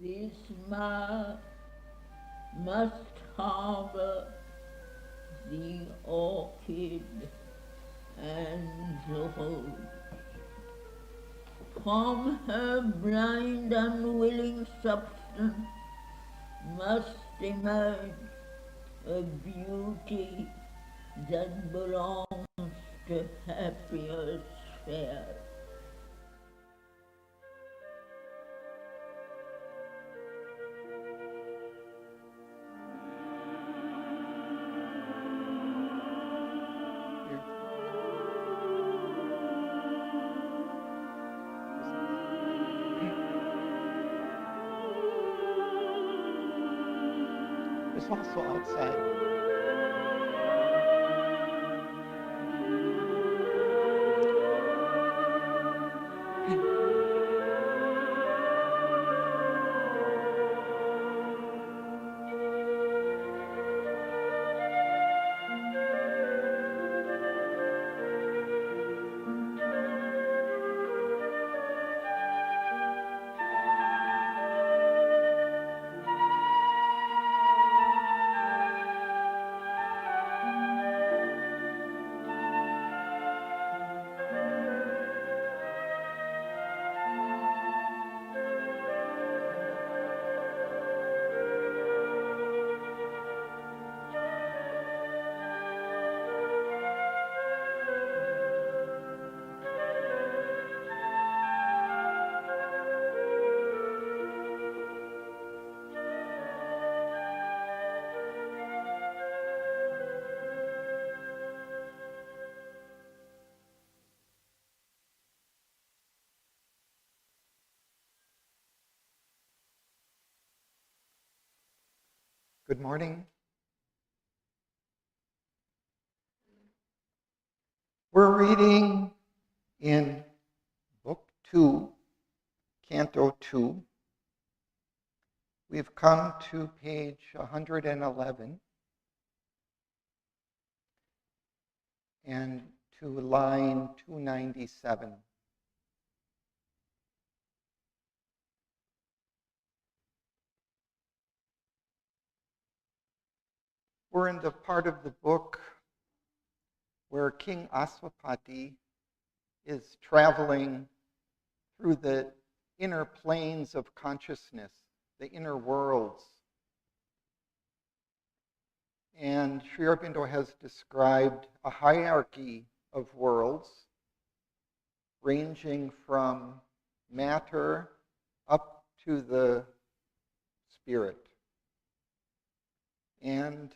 This must harbor the orchid and the rose. From her blind unwilling substance must emerge a beauty that belongs to happier spheres. There's also outside. Good morning. We're reading in Book 2, Canto 2. We've come to page 111 and to line 297. We're in the part of the book where King Aswapati is traveling through the inner planes of consciousness, the inner worlds. And Sri Aurobindo has described a hierarchy of worlds ranging from matter up to the spirit. And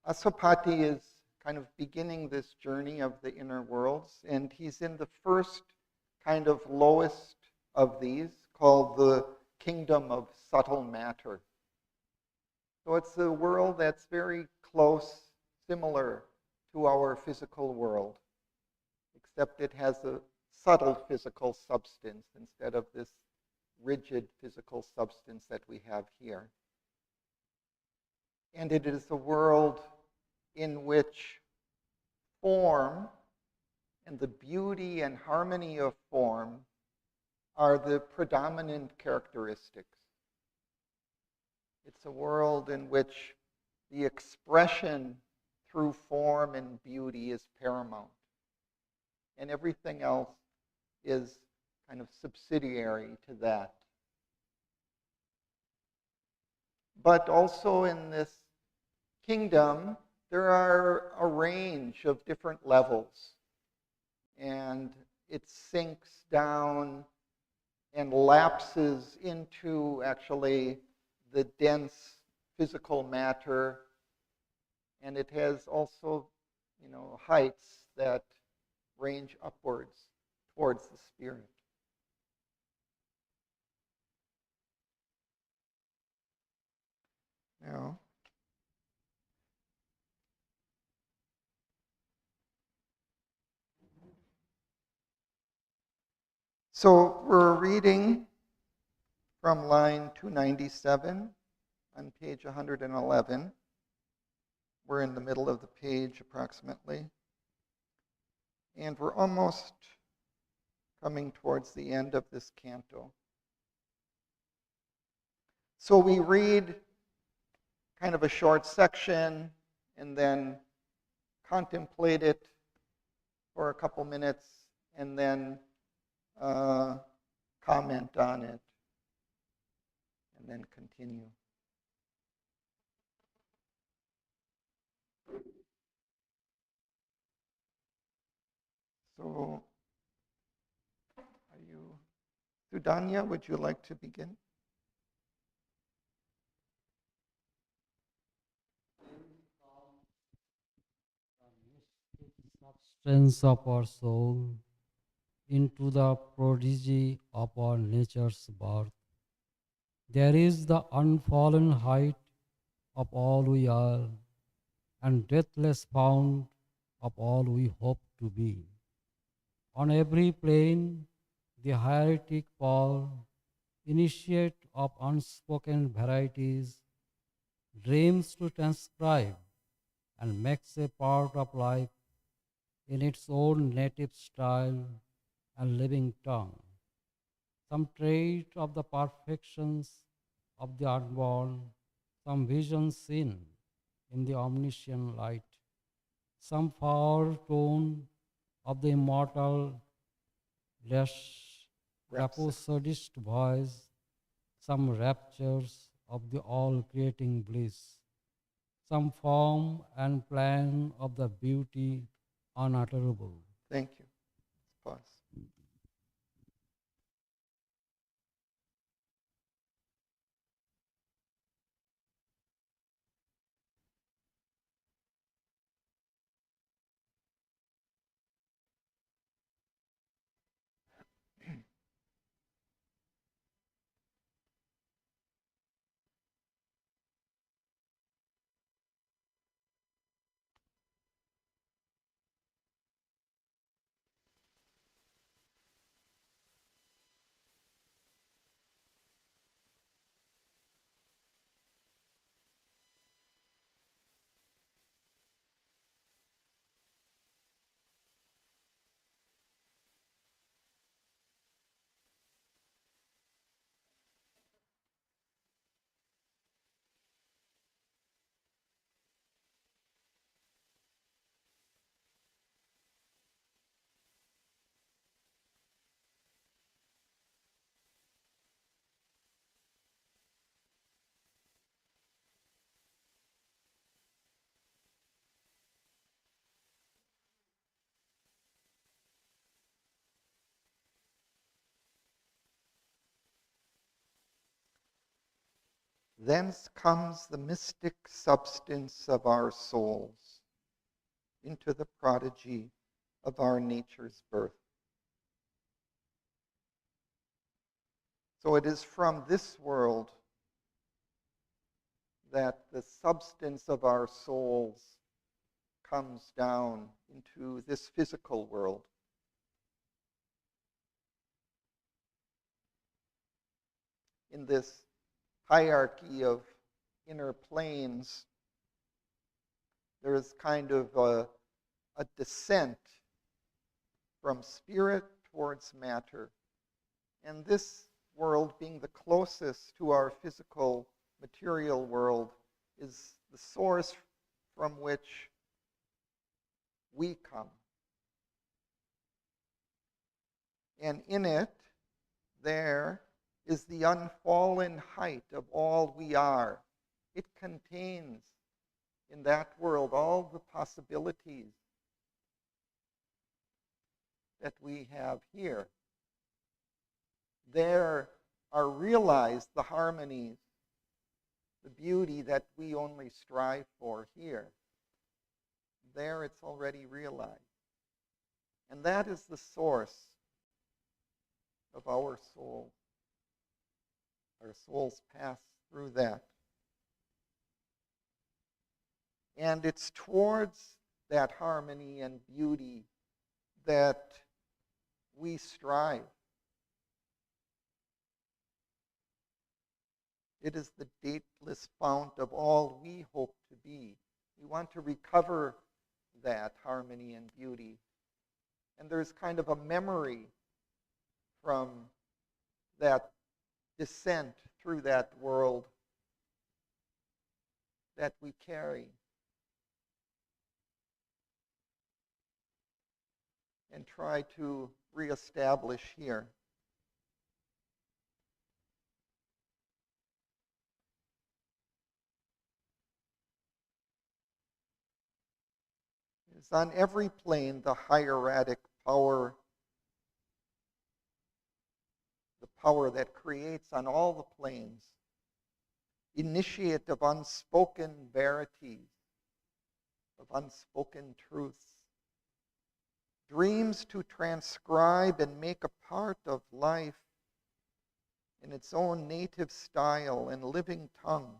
Aswapati is kind of beginning this journey of the inner worlds, and he's in the first kind of lowest of these, called the kingdom of subtle matter. So it's a world that's very close, similar to our physical world, except it has a subtle physical substance instead of this rigid physical substance that we have here. And it is a world in which form and the beauty and harmony of form are the predominant characteristics. It's a world in which the expression through form and beauty is paramount, and everything else is kind of subsidiary to that. But also in this kingdom, there are a range of different levels, and it sinks down and lapses into actually the dense physical matter, and it has also, heights that range upwards towards the spirit. Now, so we're reading from line 297 on page 111. We're in the middle of the page approximately. And we're almost coming towards the end of this canto. So we read kind of a short section and then contemplate it for a couple minutes and then comment on it and then continue. So, are you, Sudanya, would you like to begin? Substance of our soul into the prodigy of our nature's birth. There is the unfallen height of all we are, and deathless fount of all we hope to be. On every plane, the hieratic Paul, initiate of unspoken varieties, dreams to transcribe and makes a part of life in its own native style and living tongue. Some trait of the perfections of the unborn, some vision seen in the omniscient light, some far tone of the immortal rhapsodist voice, some raptures of the all-creating bliss, some form and plan of the beauty unutterable. Thank you. Let's pause. Thence comes the mystic substance of our souls into the prodigy of our nature's birth. So it is from this world that the substance of our souls comes down into this physical world. In this hierarchy of inner planes, there is kind of a descent from spirit towards matter. And this world, being the closest to our physical material world, is the source from which we come. And in it, there is the unfallen height of all we are. It contains in that world all the possibilities that we have here. There are realized the harmonies, the beauty that we only strive for here. There it's already realized. And that is the source of our soul. Our souls pass through that. And it's towards that harmony and beauty that we strive. It is the dateless fount of all we hope to be. We want to recover that harmony and beauty. And there's kind of a memory from that descent through that world that we carry and try to reestablish here. Is on every plane the hieratic power, the power that creates on all the planes, initiate of unspoken verities, of unspoken truths, dreams to transcribe and make a part of life in its own native style and living tongue,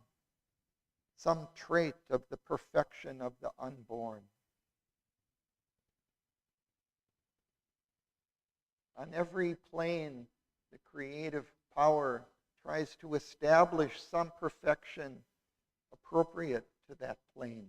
some trait of the perfection of the unborn. On every plane, the creative power tries to establish some perfection appropriate to that plane.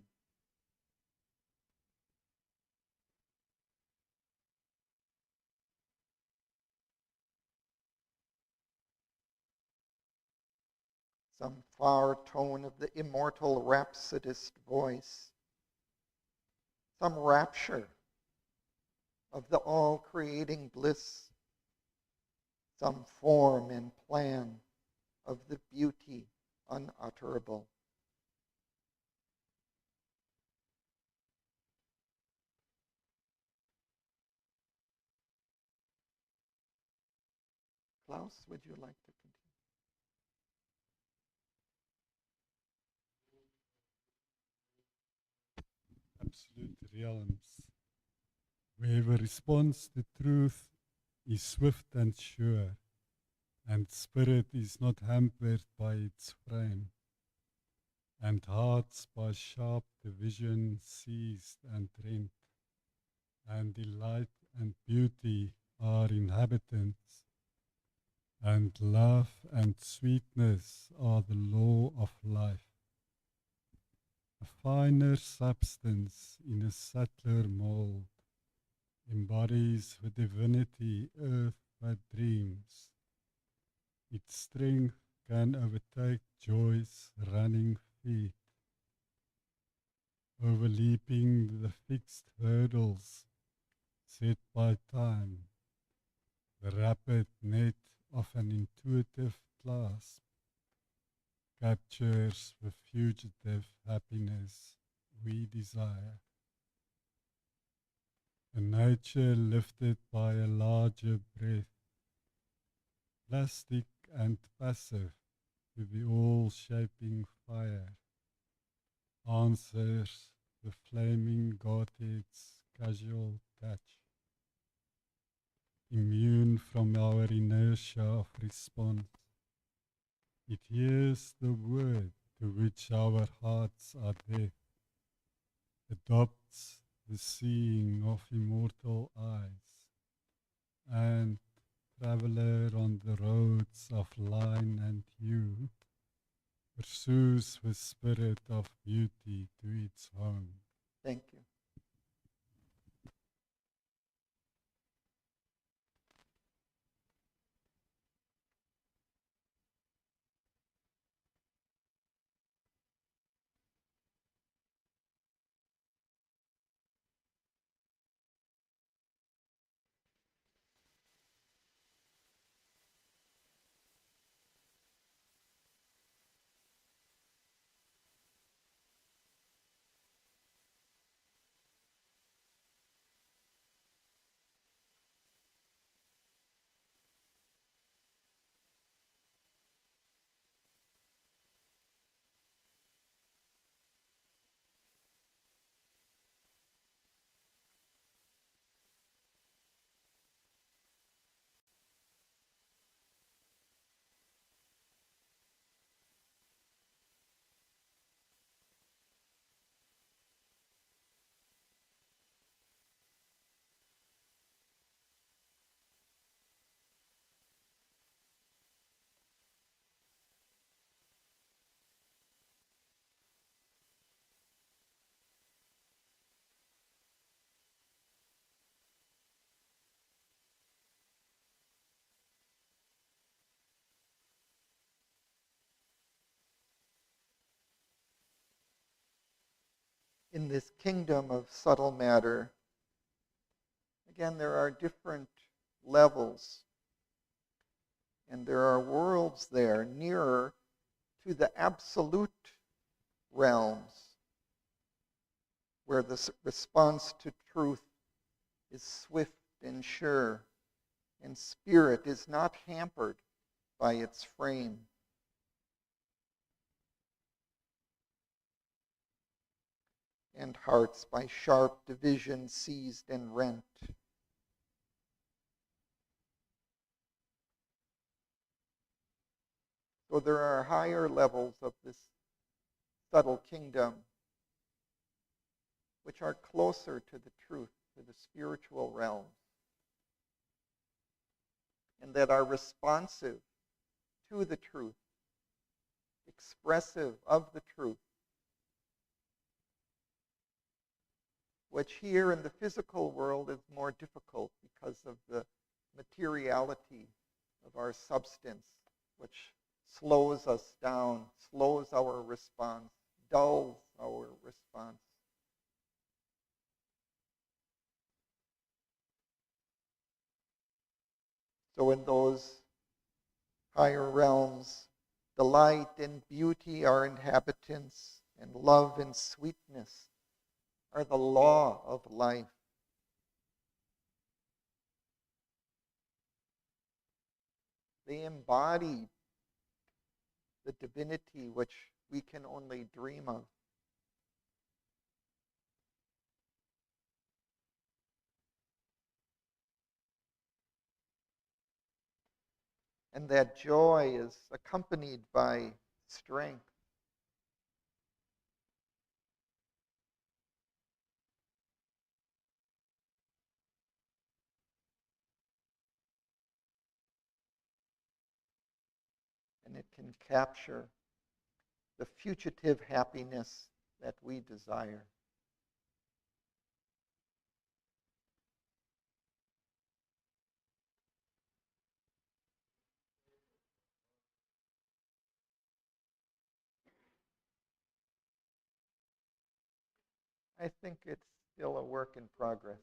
Some far tone of the immortal rhapsodist voice, some rapture of the all-creating bliss, some form and plan of the beauty unutterable. Klaus, would you like to continue? Absolute realms, where the response to truth is swift and sure, and spirit is not hampered by its frame, and hearts by sharp division seized and rent, and delight and beauty are inhabitants, and love and sweetness are the law of life. A finer substance in a subtler mold embodies the divinity earth but dreams. Its strength can overtake joy's running feet, overleaping the fixed hurdles set by time, the rapid net of an intuitive clasp captures the fugitive happiness we desire. A nature lifted by a larger breath, plastic and passive to the all-shaping fire, answers the flaming Godhead's casual touch, immune from our inertia of response. It hears the word to which our hearts are deaf, adopts the seeing of immortal eyes, and, traveler on the roads of line and hue, pursues the spirit of beauty to its home. Thank you. in this kingdom of subtle matter, again, there are different levels, and there are worlds there nearer to the absolute realms, where the response to truth is swift and sure, and spirit is not hampered by its frame. And hearts by sharp division seized and rent. So there are higher levels of this subtle kingdom which are closer to the truth, to the spiritual realm, and that are responsive to the truth, expressive of the truth, which here in the physical world is more difficult because of the materiality of our substance, which slows us down, slows our response, dulls our response. So in those higher realms, delight and beauty are inhabitants, and love and sweetness are the law of life. They embody the divinity which we can only dream of. And that joy is accompanied by strength. And it can capture the fugitive happiness that we desire. I think it's still a work in progress.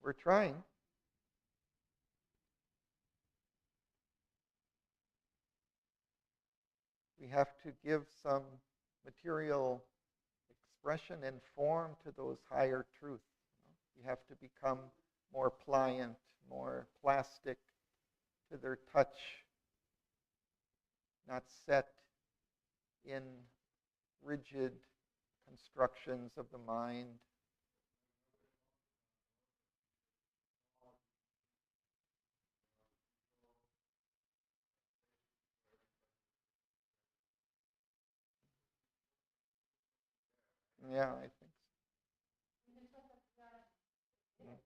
We're trying. We have to give some material expression and form to those higher truths. We have to become more pliant, more plastic to their touch, not set in rigid constructions of the mind. Yeah, I think so. Mm.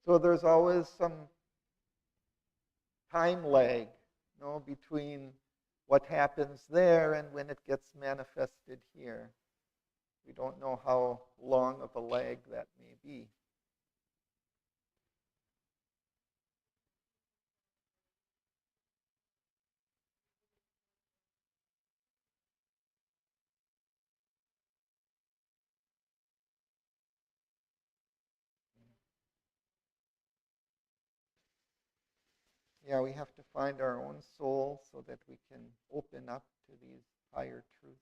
So there's always some time lag, between what happens there and when it gets manifested here. We don't know how long of a lag that may be. Yeah, we have to find our own soul so that we can open up to these higher truths.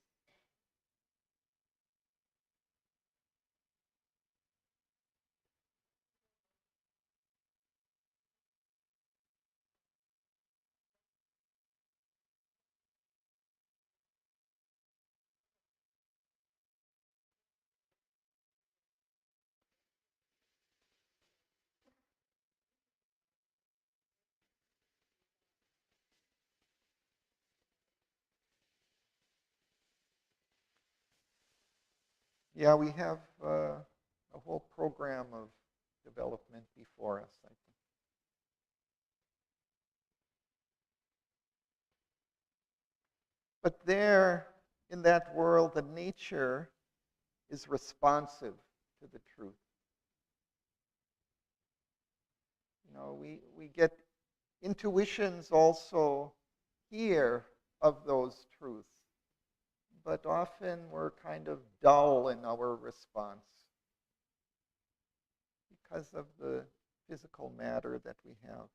Yeah, we have a whole program of development before us, I think. But there, in that world, the nature is responsive to the truth. You know, we get intuitions also here of those truths, but often we're kind of dull in our response because of the physical matter that we have.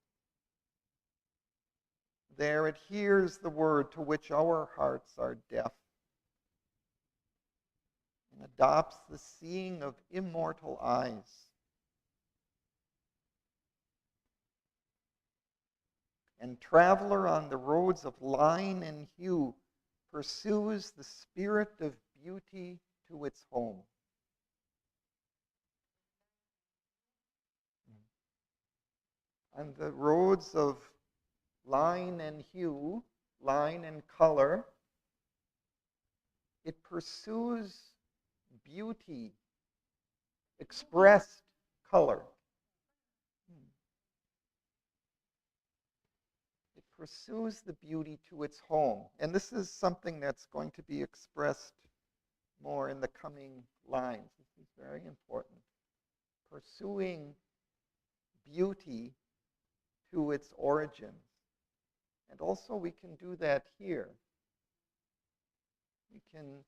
There it hears the word to which our hearts are deaf and adopts the seeing of immortal eyes. And traveler on the roads of line and hue pursues the spirit of beauty to its home. On the roads of line and hue, line and color, it pursues beauty, expressed color. It pursues the beauty to its home. And this is something that's going to be expressed more in the coming lines. This is very important. Pursuing beauty to its origins. And also we can do that here. We can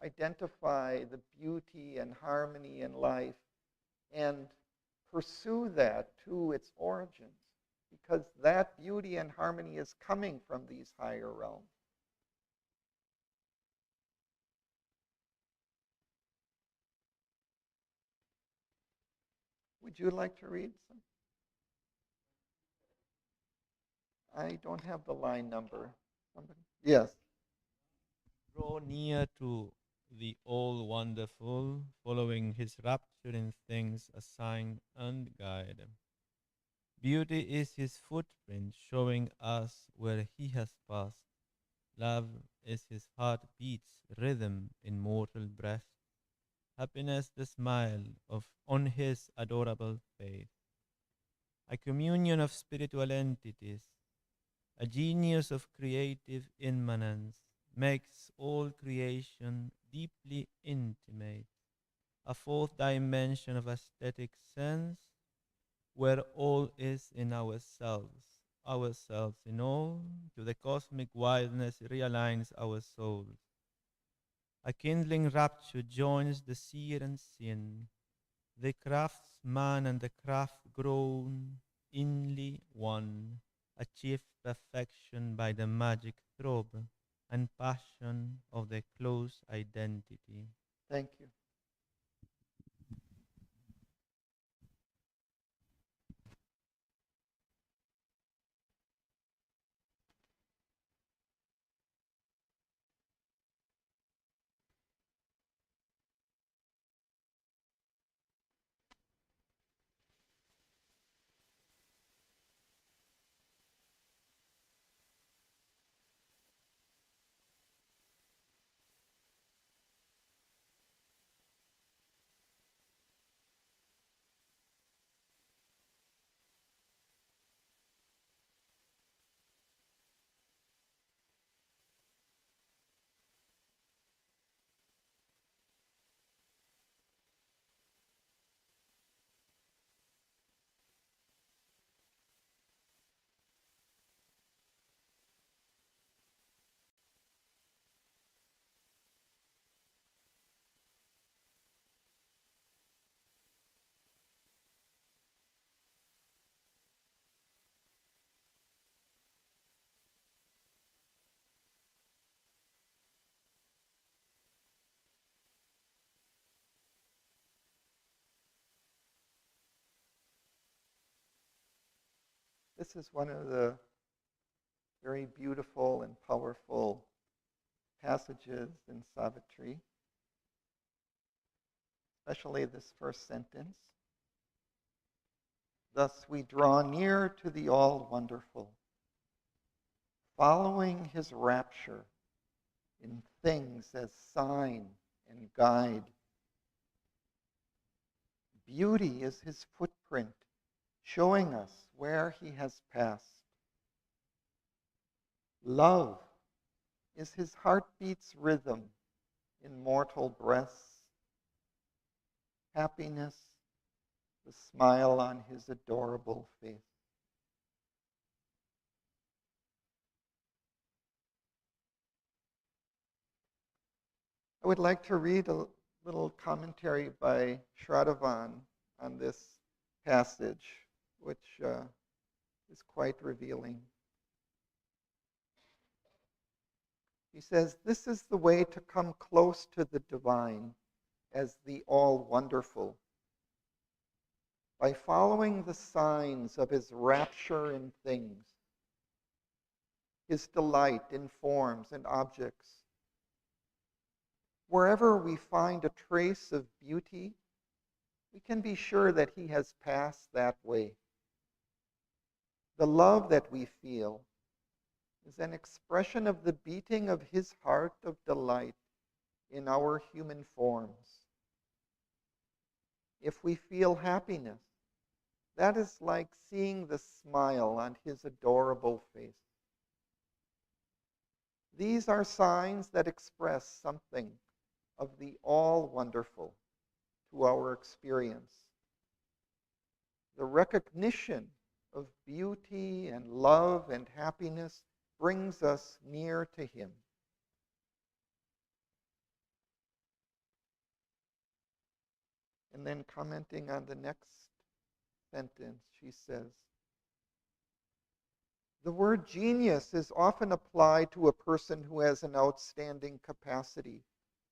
identify the beauty and harmony in life and pursue that to its origins, because that beauty and harmony is coming from these higher realms. Would you like to read some? I don't have the line number. Somebody? Yes. Draw near to the all wonderful, following his rapture in things, a sign and guide. Beauty is his footprint, showing us where he has passed. Love is his heartbeat's rhythm in mortal breast. Happiness the smile of on his adorable face. A communion of spiritual entities, a genius of creative immanence, makes all creation deeply intimate, a fourth dimension of aesthetic sense, where all is in ourselves in all, to the cosmic wildness realigns our souls. A kindling rapture joins the seer and sin, the craftsman and the craft grown inly one, achieve perfection by the magic throb and passion of the close identity. Thank you. This is one of the very beautiful and powerful passages in Savitri, especially this first sentence. Thus we draw near to the all-wonderful, following his rapture in things as sign and guide. Beauty is his footprint, showing us where he has passed. Love is his heartbeat's rhythm in mortal breasts. happiness, the smile on his adorable face. I would like to read a little commentary by Shradavan on this passage, which is quite revealing. He says, "This is the way to come close to the divine as the all-wonderful. By following the signs of his rapture in things, his delight in forms and objects. Wherever we find a trace of beauty, we can be sure that he has passed that way. The love that we feel is an expression of the beating of his heart of delight in our human forms. If we feel happiness, that is like seeing the smile on his adorable face. These are signs that express something of the all-wonderful to our experience. The recognition of beauty and love and happiness brings us near to him. And then commenting on the next sentence, she says, the word genius is often applied to a person who has an outstanding capacity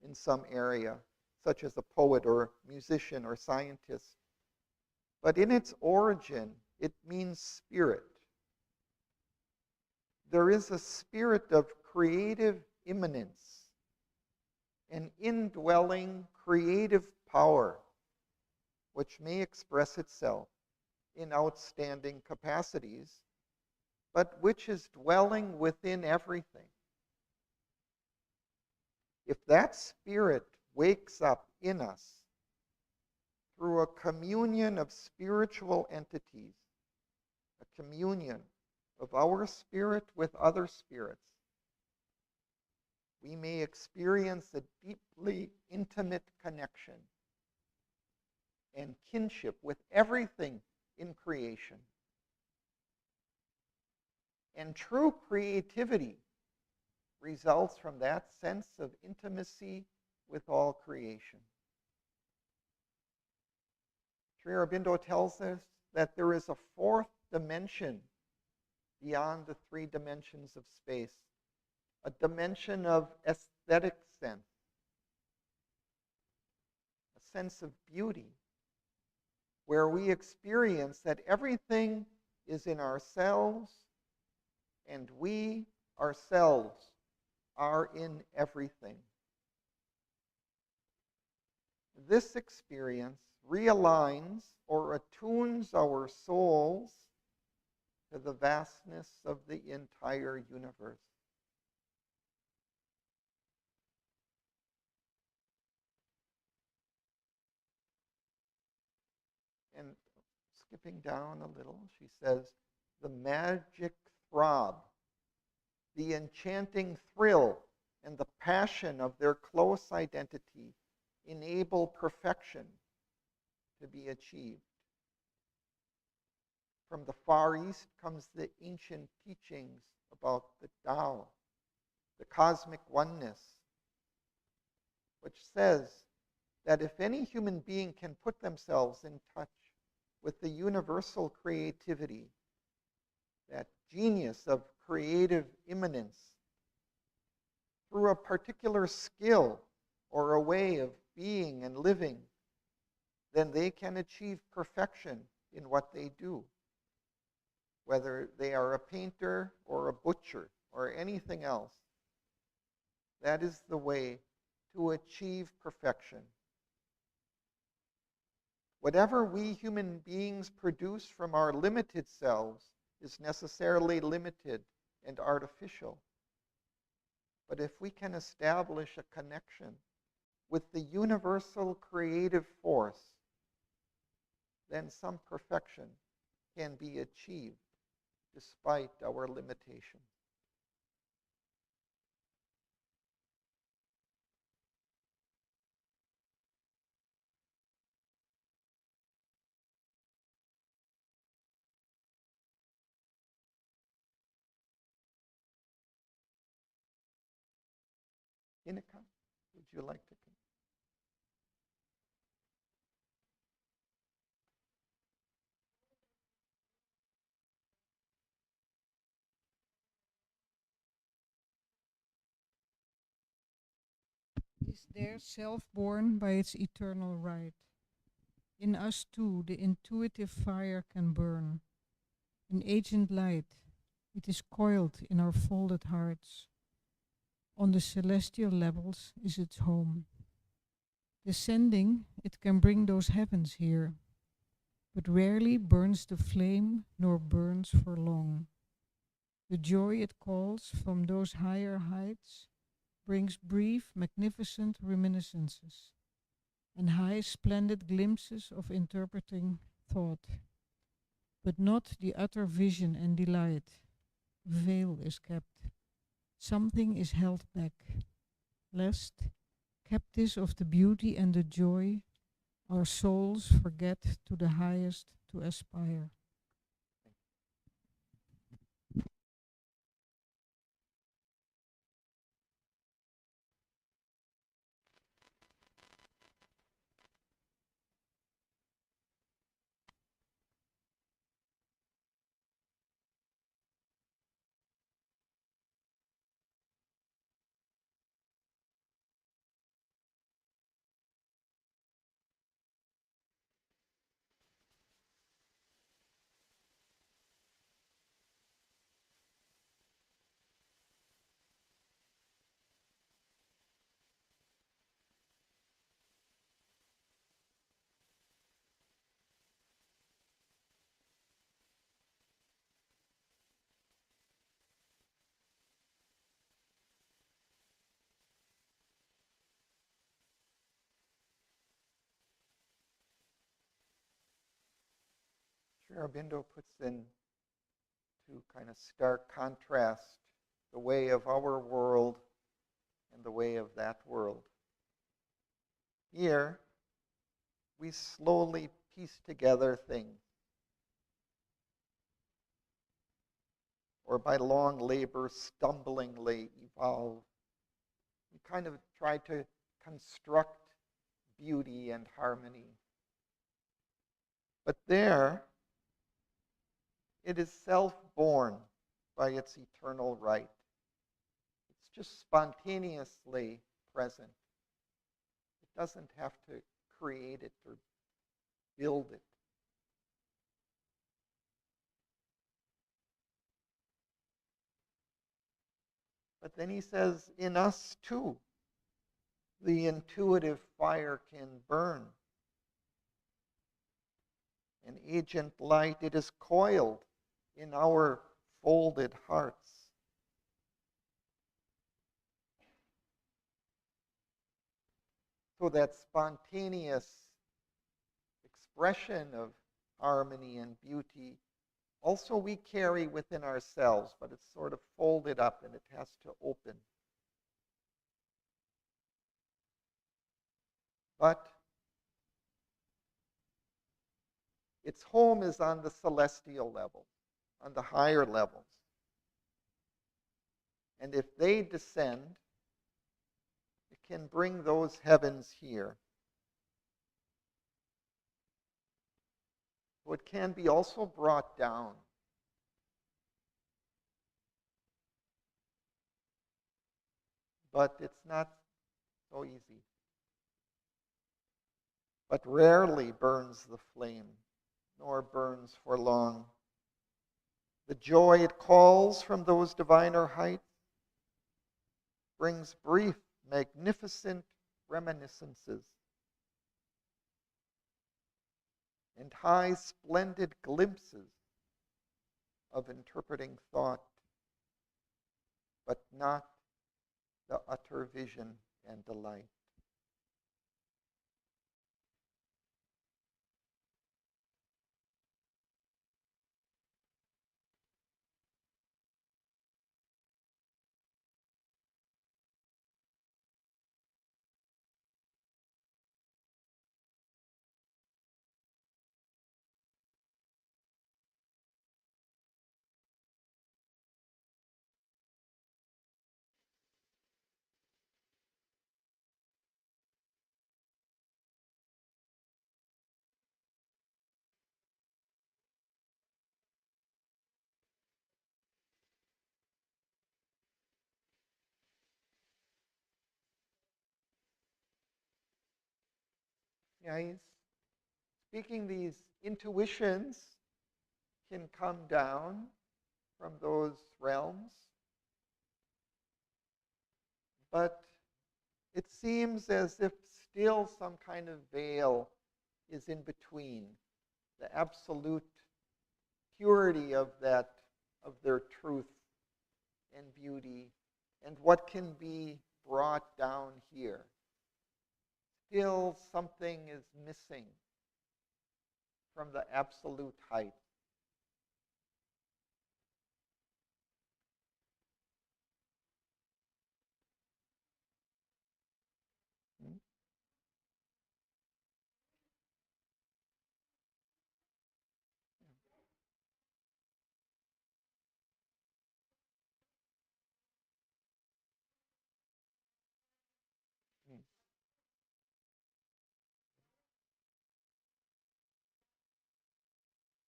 in some area, such as a poet or musician or scientist. But in its origin, it means spirit. There is a spirit of creative immanence, an indwelling creative power, which may express itself in outstanding capacities, but which is dwelling within everything. If that spirit wakes up in us through a communion of spiritual entities, a communion of our spirit with other spirits, we may experience a deeply intimate connection and kinship with everything in creation. And true creativity results from that sense of intimacy with all creation. Sri Aurobindo tells us that there is a fourth dimension beyond the three dimensions of space, a dimension of aesthetic sense, a sense of beauty, where we experience that everything is in ourselves and we ourselves are in everything. This experience realigns or attunes our souls to the vastness of the entire universe. And skipping down a little, she says, the magic throb, the enchanting thrill, and the passion of their close identity enable perfection to be achieved. From the Far East comes the ancient teachings about the Tao, the cosmic oneness, which says that if any human being can put themselves in touch with the universal creativity, that genius of creative immanence, through a particular skill or a way of being and living, then they can achieve perfection in what they do, whether they are a painter or a butcher or anything else. That is the way to achieve perfection. Whatever we human beings produce from our limited selves is necessarily limited and artificial. But if we can establish a connection with the universal creative force, then some perfection can be achieved despite our limitations. Inika, would you like to? Is there self-born by its eternal right. In us too, the intuitive fire can burn. An agent light, it is coiled in our folded hearts. On the celestial levels is its home. Descending, it can bring those heavens here, but rarely burns the flame nor burns for long. The joy it calls from those higher heights brings brief, magnificent reminiscences and high, splendid glimpses of interpreting thought, but not the utter vision and delight. Veil is kept. Something is held back, lest, captives of the beauty and the joy, our souls forget to the highest to aspire. Sri Aurobindo puts in to kind of stark contrast the way of our world and the way of that world. Here, we slowly piece together things, or by long labor, stumblingly evolve. We kind of try to construct beauty and harmony. But there, it is self-born by its eternal right. It's just spontaneously present. It doesn't have to create it or build it. But then he says, in us too, the intuitive fire can burn. An agent light, it is coiled in our folded hearts. So that spontaneous expression of harmony and beauty also we carry within ourselves, but it's sort of folded up and it has to open. But its home is on the celestial level, on the higher levels. And if they descend, it can bring those heavens here. So it can be also brought down. But it's not so easy. But rarely burns the flame, nor burns for long. The joy it calls from those diviner heights brings brief, magnificent reminiscences and high, splendid glimpses of interpreting thought, but not the utter vision and delight. Yeah, he's speaking these intuitions can come down from those realms, but it seems as if still some kind of veil is in between the absolute purity of their truth and beauty and what can be brought down here. Still something is missing from the absolute height. Hmm? Hmm.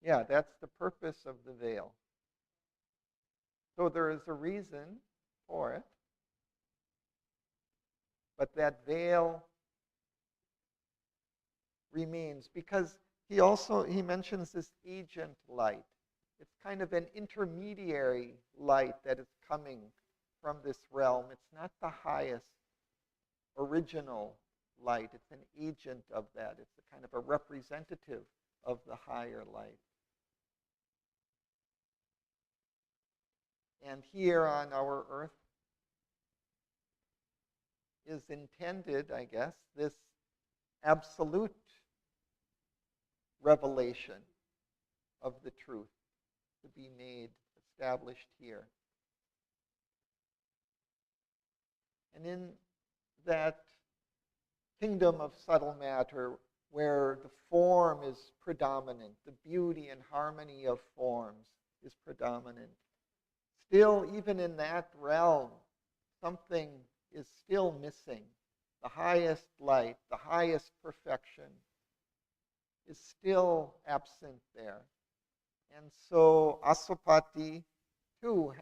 Yeah, that's the purpose of the veil. So there is a reason for it, but that veil remains because he mentions this agent light. It's kind of an intermediary light that is coming from this realm. It's not the highest original light. It's an agent of that. It's a kind of a representative of the higher light. And here on our earth is intended, I guess, this absolute revelation of the truth to be made, established here. And in that kingdom of subtle matter where the form is predominant, the beauty and harmony of forms is predominant, still, even in that realm, something is still missing. The highest light, the highest perfection is still absent there. And so Aswapati, too,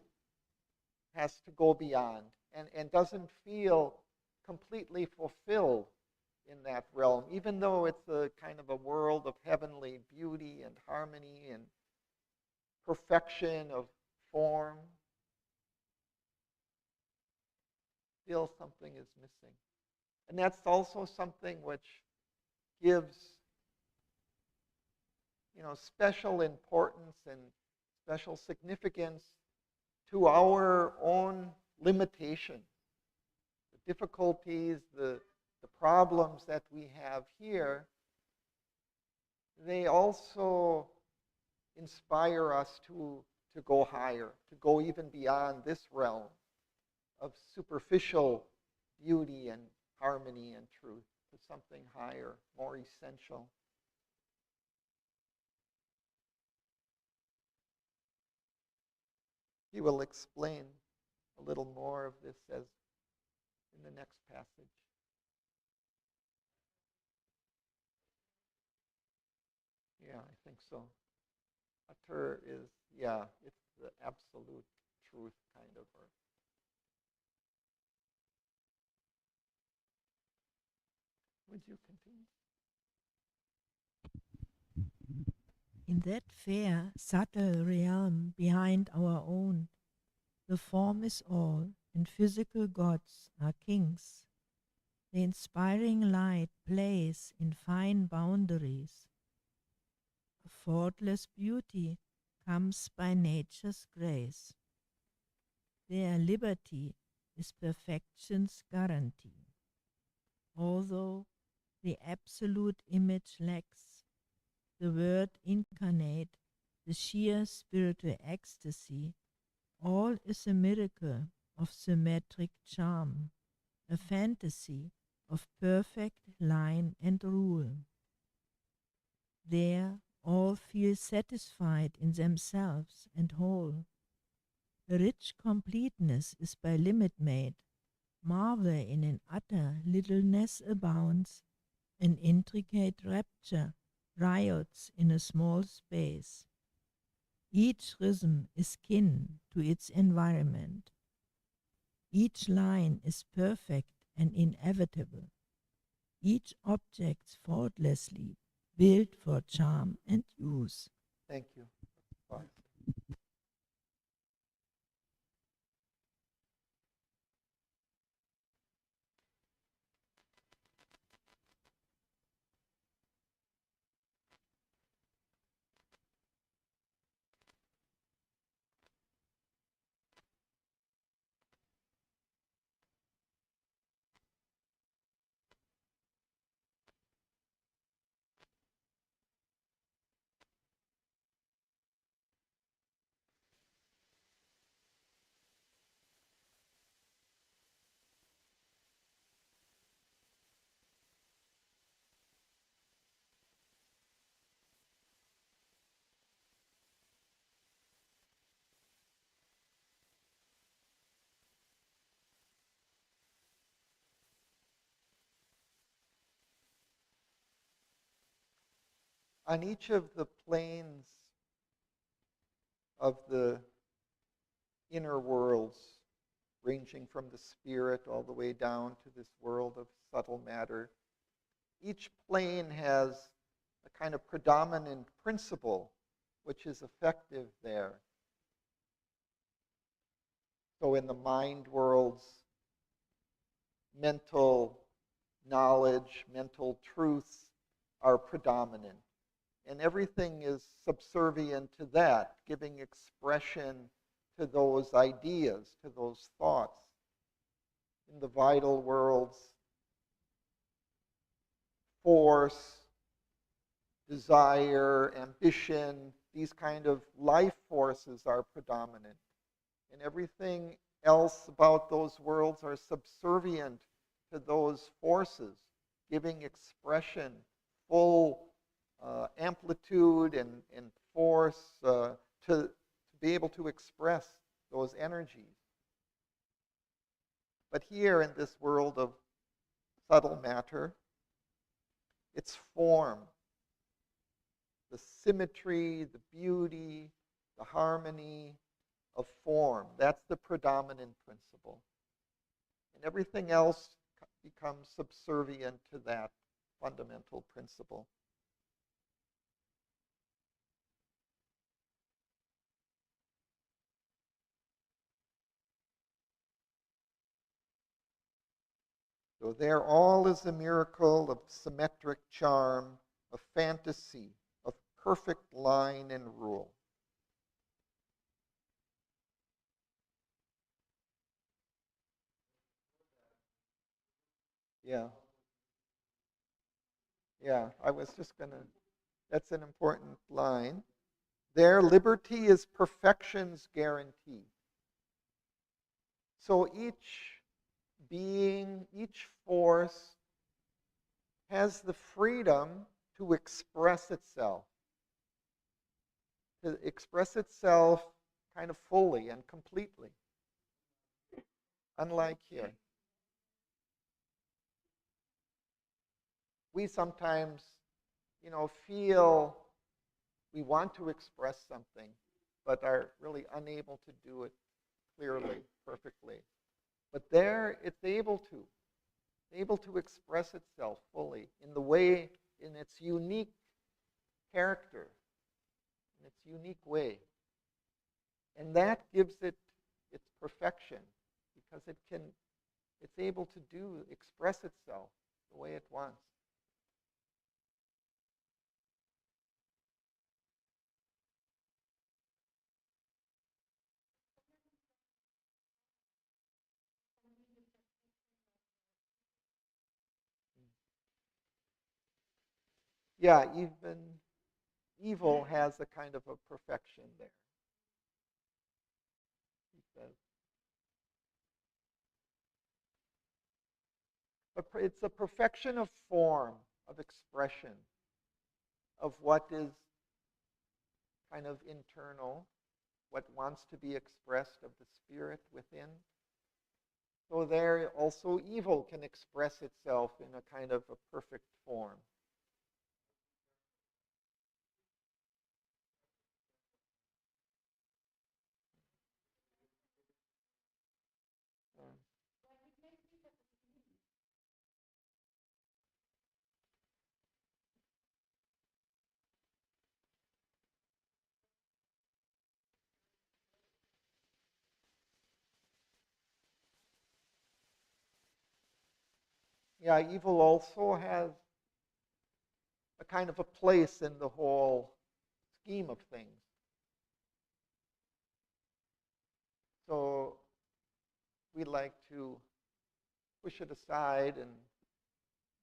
has to go beyond and doesn't feel completely fulfilled in that realm, even though it's a kind of a world of heavenly beauty and harmony and perfection of form. Still something is missing. And that's also something which gives special importance and special significance to our own limitations, the difficulties, the problems that we have here. They also inspire us to go higher, to go even beyond this realm of superficial beauty and harmony and truth to something higher, more essential. He will explain a little more of this as in the next passage. Yeah, I think so. Atar is, it's the absolute truth kind of. Would you continue? In that fair, subtle realm behind our own, the form is all, and physical gods are kings. The inspiring light plays in fine boundaries. A faultless beauty comes by nature's grace. Their liberty is perfection's guarantee. Although the absolute image lacks, the word incarnate, the sheer spiritual ecstasy, all is a miracle of symmetric charm, a fantasy of perfect line and rule. There all feel satisfied in themselves and whole. The rich completeness is by limit made. Marvel in an utter littleness abounds, an intricate rapture riots in a small space. Each rhythm is kin to its environment. Each line is perfect and inevitable. each object faultlessly built for charm and use. Thank you. Bye. On each of the planes of the inner worlds, ranging from the spirit all the way down to this world of subtle matter, each plane has a kind of predominant principle which is effective there. So in the mind worlds, mental knowledge, mental truths are predominant. And everything is subservient to that, giving expression to those ideas, to those thoughts. In the vital worlds, force, desire, ambition, these kind of life forces are predominant. And everything else about those worlds are subservient to those forces, giving expression, full amplitude and force to be able to express those energies. But here in this world of subtle matter, it's form, the symmetry, the beauty, the harmony of form. That's the predominant principle. And everything else becomes subservient to that fundamental principle. So there all is a miracle of symmetric charm, of fantasy, of perfect line and rule. Yeah. Yeah, I was just going to, that's an important line. There, liberty is perfection's guarantee. So each being, each force has the freedom to express itself kind of fully and completely. Unlike here. We sometimes, feel we want to express something, but are really unable to do it clearly, perfectly. But there, it's able to express itself fully in the way, in its unique character, in its unique way. And that gives it its perfection, because it's able to express itself the way it wants. Yeah, even evil has a kind of a perfection there. He says. It's a perfection of form, of expression, of what is kind of internal, what wants to be expressed of the spirit within. So there also evil can express itself in a kind of a perfect form. yeah, evil also has a kind of a place in the whole scheme of things. So we like to push it aside and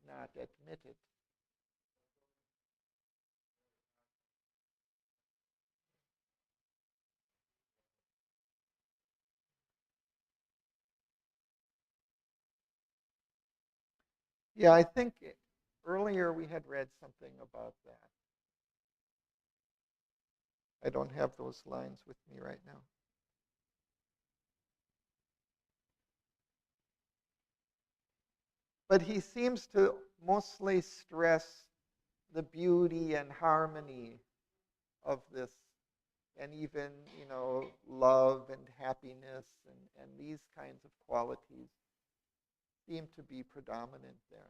not admit it. Yeah, I think earlier we had read something about that. I don't have those lines with me right now. But he seems to mostly stress the beauty and harmony of this, and even, love and happiness and these kinds of qualities seem to be predominant there.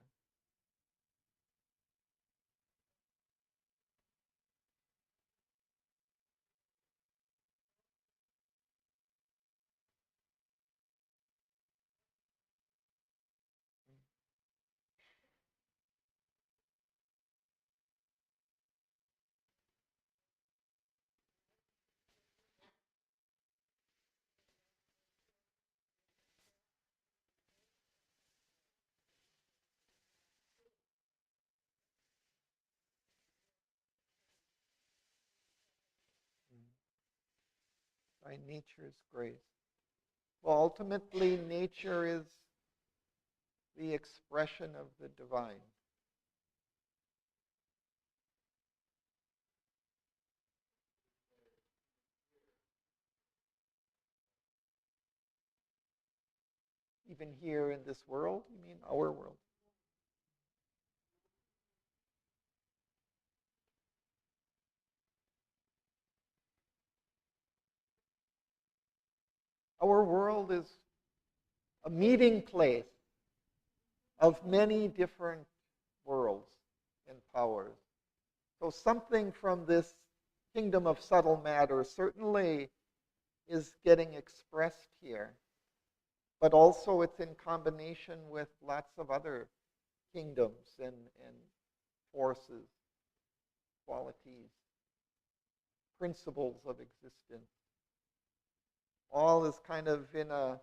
By nature's grace. Well, ultimately, nature is the expression of the divine. Even here in this world, you mean our world? Our world is a meeting place of many different worlds and powers. So something from this kingdom of subtle matter certainly is getting expressed here, but also it's in combination with lots of other kingdoms and forces, qualities, principles of existence. All is kind of in a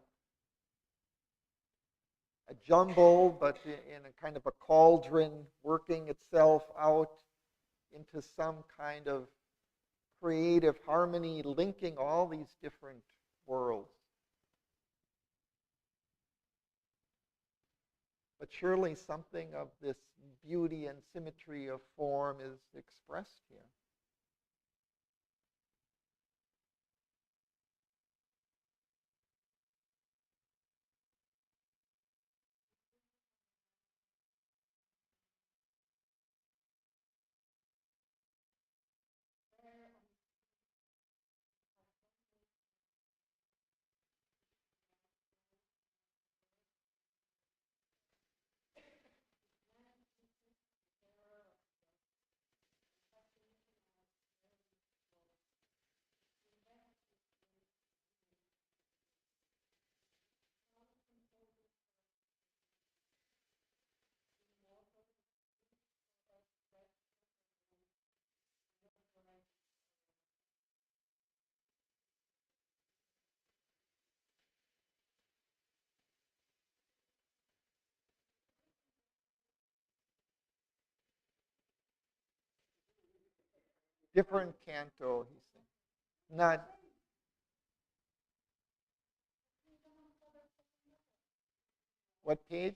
jumble, but in a kind of a cauldron, working itself out into some kind of creative harmony, linking all these different worlds. But surely something of this beauty and symmetry of form is expressed here. Different canto, he said. Not what page?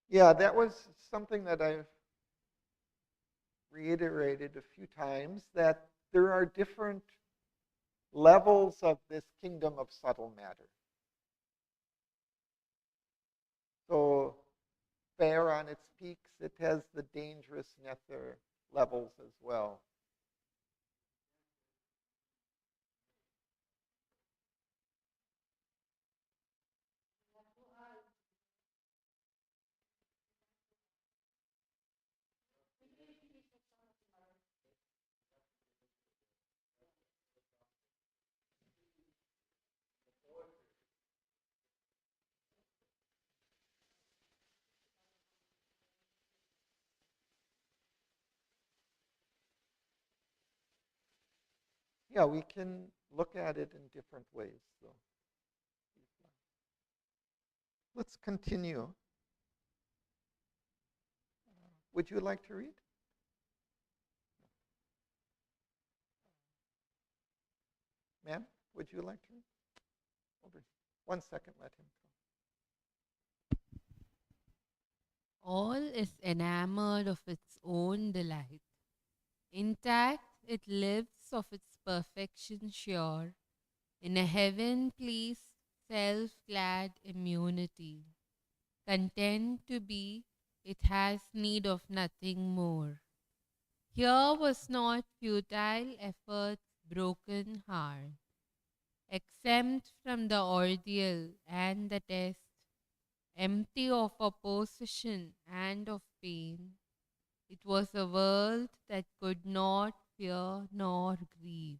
Yeah, that was something that I've reiterated a few times, that there are different levels of this kingdom of subtle matter. So fair on its peaks, it has the dangerous nether levels as well. Yeah, we can look at it in different ways. So let's continue. Would you like to read? Ma'am, would you like to read? Over here. 1 second, let him come. All is enamored of its own delight. Intact, it lives of its perfection sure, in a heaven-pleased, self-glad immunity. Content to be, it has need of nothing more. Here was not futile effort's broken heart, exempt from the ordeal and the test, empty of opposition and of pain. It was a world that could not fear nor grieve.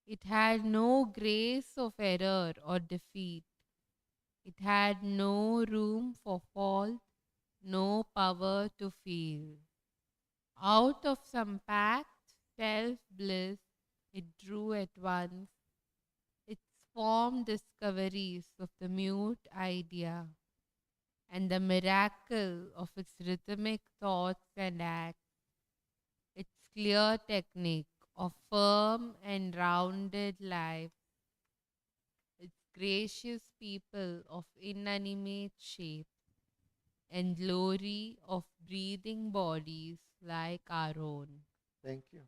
It had no grace of error or defeat. It had no room for fault, no power to fail. Out of some packed self bliss, it drew at once its form discoveries of the mute idea and the miracle of its rhythmic thoughts and acts, its clear technique of firm and rounded life, its gracious people of inanimate shape, and glory of breathing bodies like our own. Thank you.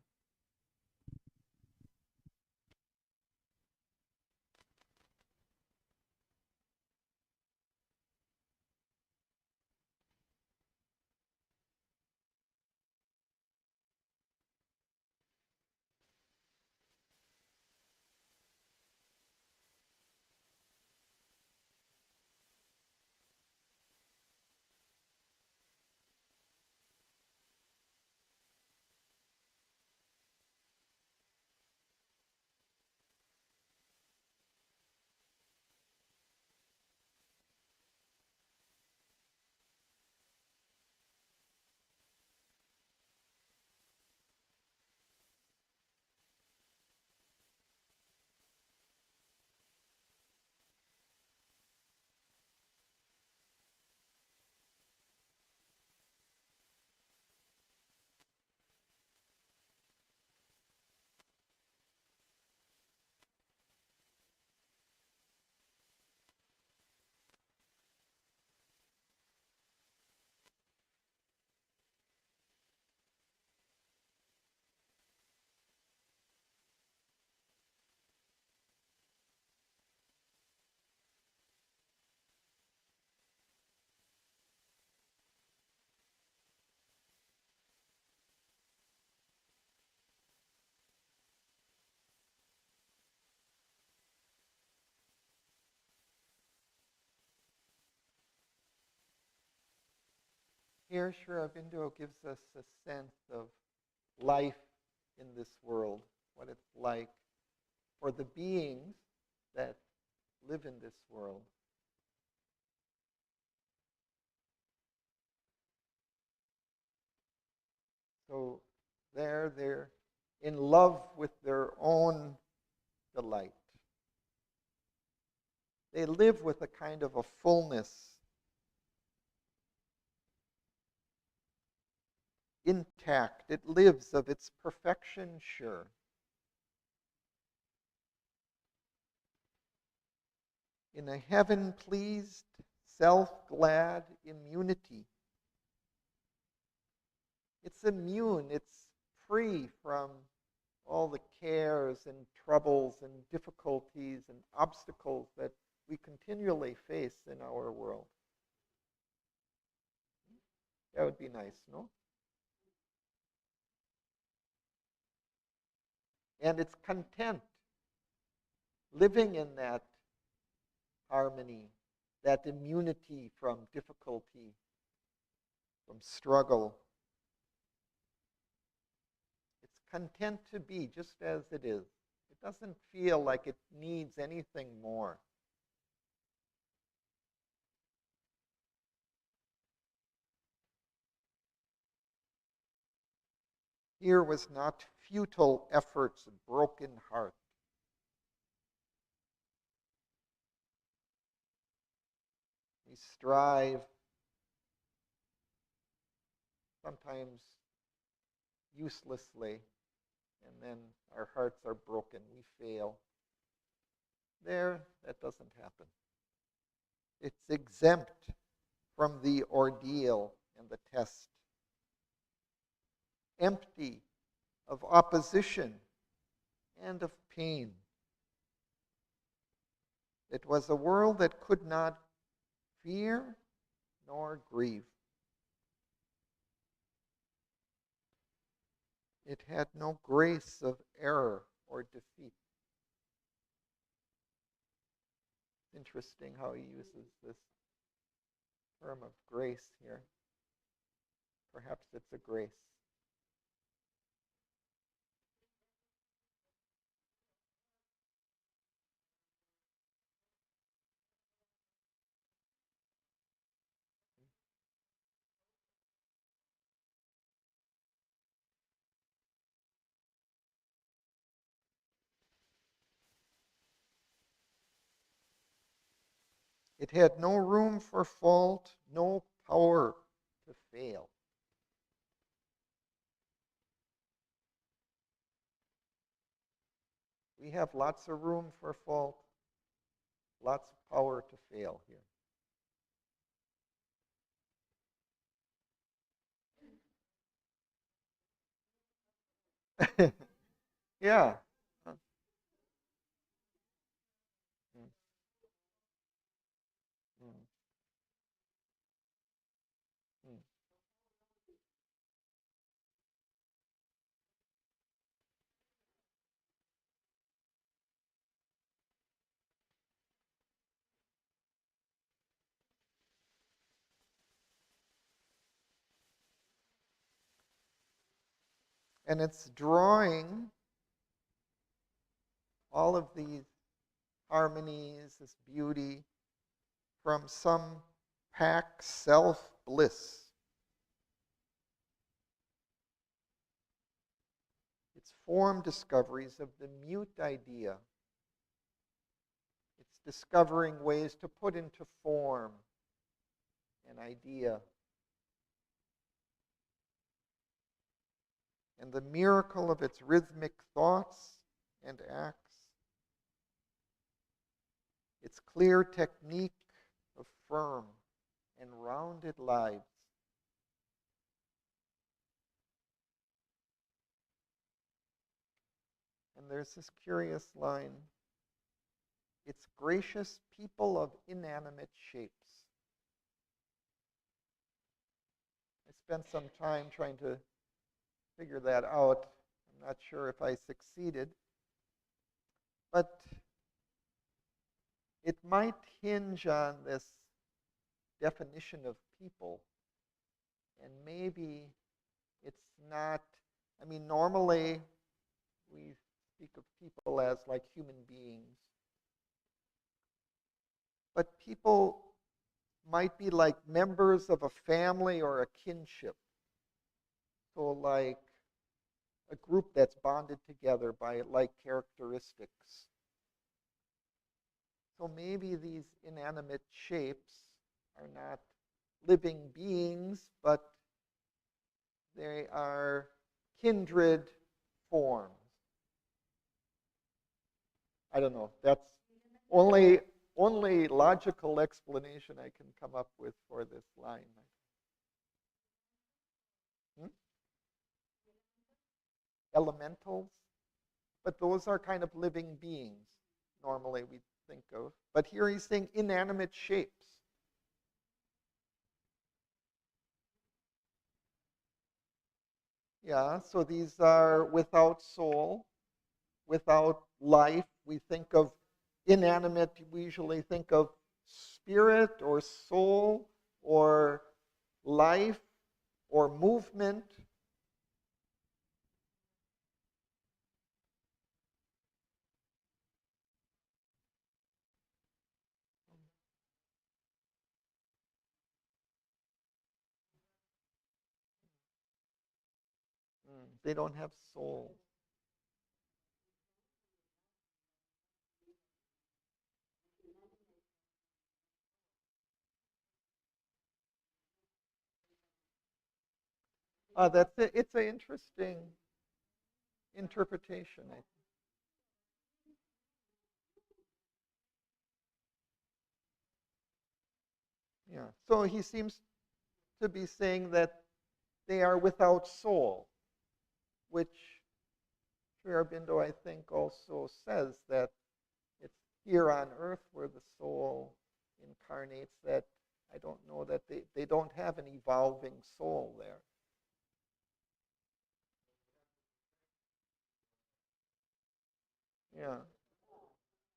Here, Sri Aurobindo gives us a sense of life in this world, what it's like for the beings that live in this world. So they're in love with their own delight. They live with a kind of a fullness, intact. It lives of its perfection sure. In a heaven-pleased, self-glad immunity. It's immune, it's free from all the cares and troubles and difficulties and obstacles that we continually face in our world. That would be nice, no? And it's content, living in that harmony, that immunity from difficulty, from struggle. It's content to be just as it is. It doesn't feel like it needs anything more. Here was not futile efforts, broken heart. We strive, sometimes uselessly, and then our hearts are broken. We fail. That doesn't happen. It's exempt from the ordeal and the test. Empty of opposition and of pain. It was a world that could not fear nor grieve. It had no grace of error or defeat. Interesting how he uses this term of grace here. Perhaps it's a grace. It had no room for fault, no power to fail. We have lots of room for fault, lots of power to fail here. Yeah. Mm, mm, mm. And it's drawing all of these harmonies, this beauty, from some pack self bliss. It's form discoveries of the mute idea. It's discovering ways to put into form an idea. And the miracle of its rhythmic thoughts and acts. Its clear technique of firm and rounded lives. And there's this curious line. It's gracious people of inanimate shapes. I spent some time trying to figure that out. I'm not sure if I succeeded. But it might hinge on this definition of people. And maybe it's not, normally we speak of people as like human beings. But people might be like members of a family or a kinship. So like a group that's bonded together by like characteristics. So maybe these inanimate shapes are not living beings, but they are kindred forms. I don't know. That's only logical explanation I can come up with for this line. Elementals, but those are kind of living beings normally we think of. But here he's saying inanimate shapes. Yeah, so these are without soul, without life. We think of inanimate, we usually think of spirit or soul or life or movement. They don't have soul. That's it. It's an interesting interpretation, I think. Yeah. So he seems to be saying that they are without soul, which Sri Aurobindo, I think, also says that it's here on earth where the soul incarnates, that I don't know that they don't have an evolving soul there. Yeah,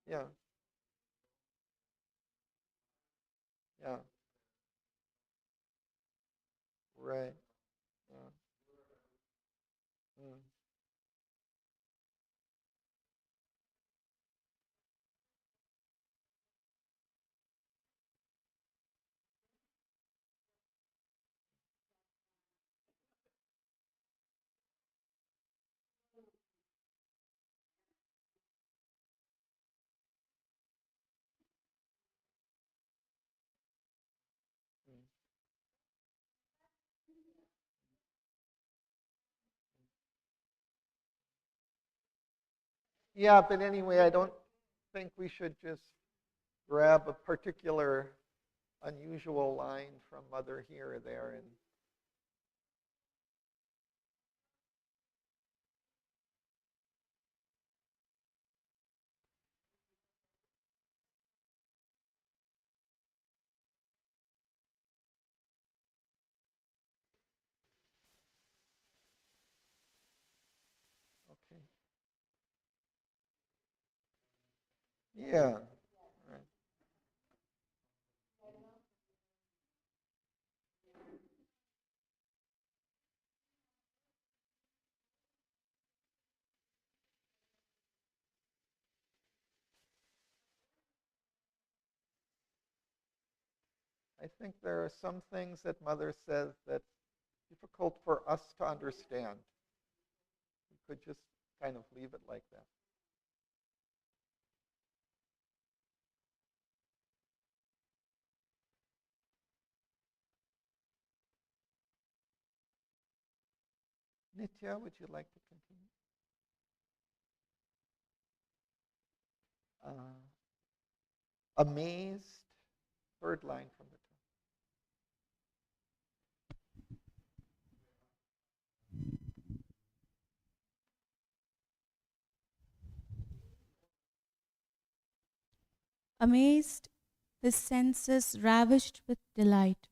yeah, yeah, right. Yeah. Mm, mm. Yeah, but anyway, I don't think we should just grab a particular unusual line from Mother here or there and okay. Yeah, right. I think there are some things that Mother says that's difficult for us to understand. We could just kind of leave it like that. Nitya, would you like to continue? Amazed, third line from the top. Amazed, his senses ravished with delight,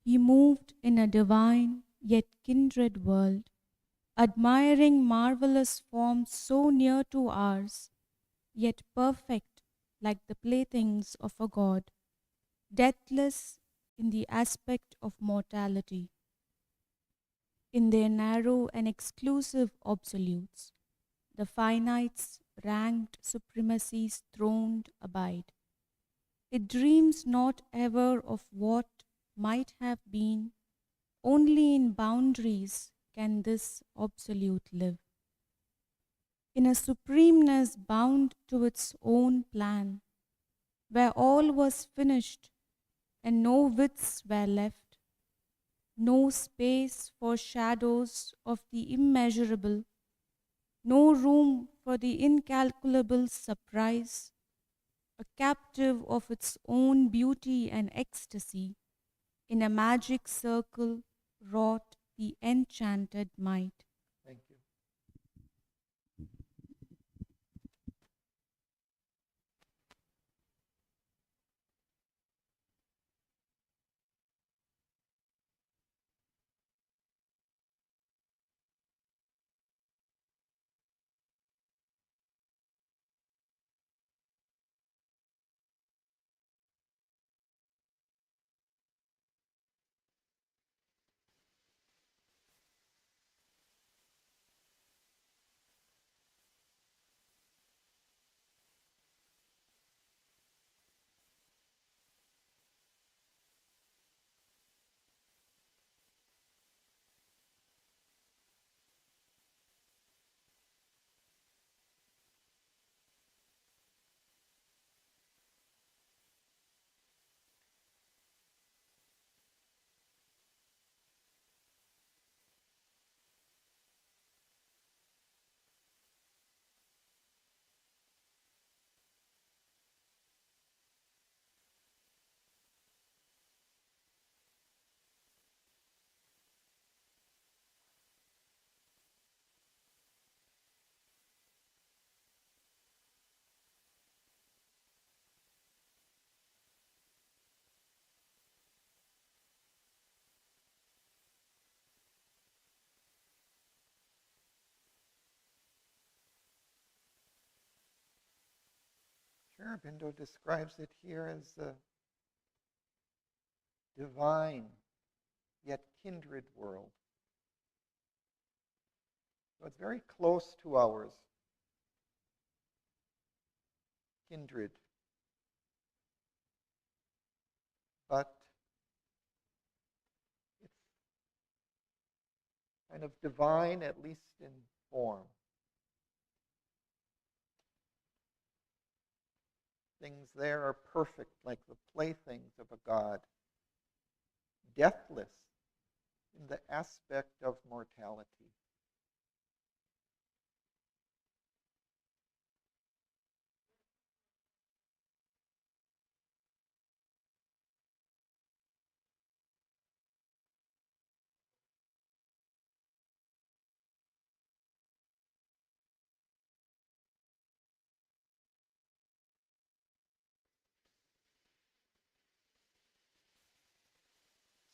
he moved in a divine yet kindred world, admiring marvelous forms so near to ours, yet perfect like the playthings of a god, deathless in the aspect of mortality, in their narrow and exclusive absolutes. The finite's ranked supremacies throned abide. It dreams not ever of what might have been, only in boundaries can this absolute live. In a supremeness bound to its own plan, where all was finished and no widths were left, no space for shadows of the immeasurable, no room for the incalculable surprise, a captive of its own beauty and ecstasy, in a magic circle wrought the enchanted might. Thank you. Sri Aurobindo describes it here as a divine yet kindred world. So it's very close to ours. Kindred. But it's kind of divine, at least in form. Things there are perfect, like the playthings of a god. Deathless in the aspect of mortality.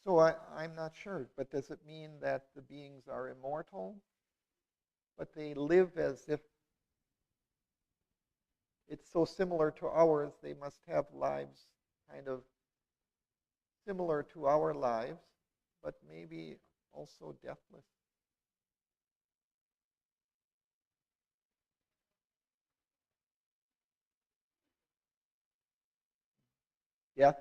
So I'm not sure, but does it mean that the beings are immortal? But they live as if it's so similar to ours, they must have lives kind of similar to our lives, but maybe also deathless. Death.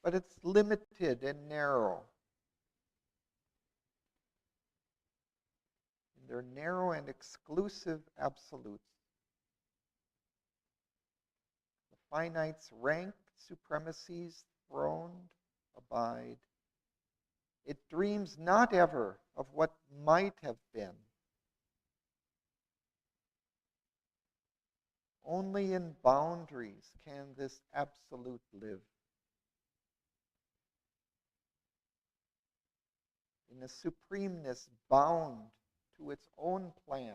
But it's limited and narrow. And they're narrow and exclusive absolutes. The finite's rank, supremacies, throned, abide. It dreams not ever of what might have been. Only in boundaries can this absolute live. In a supremeness bound to its own plan,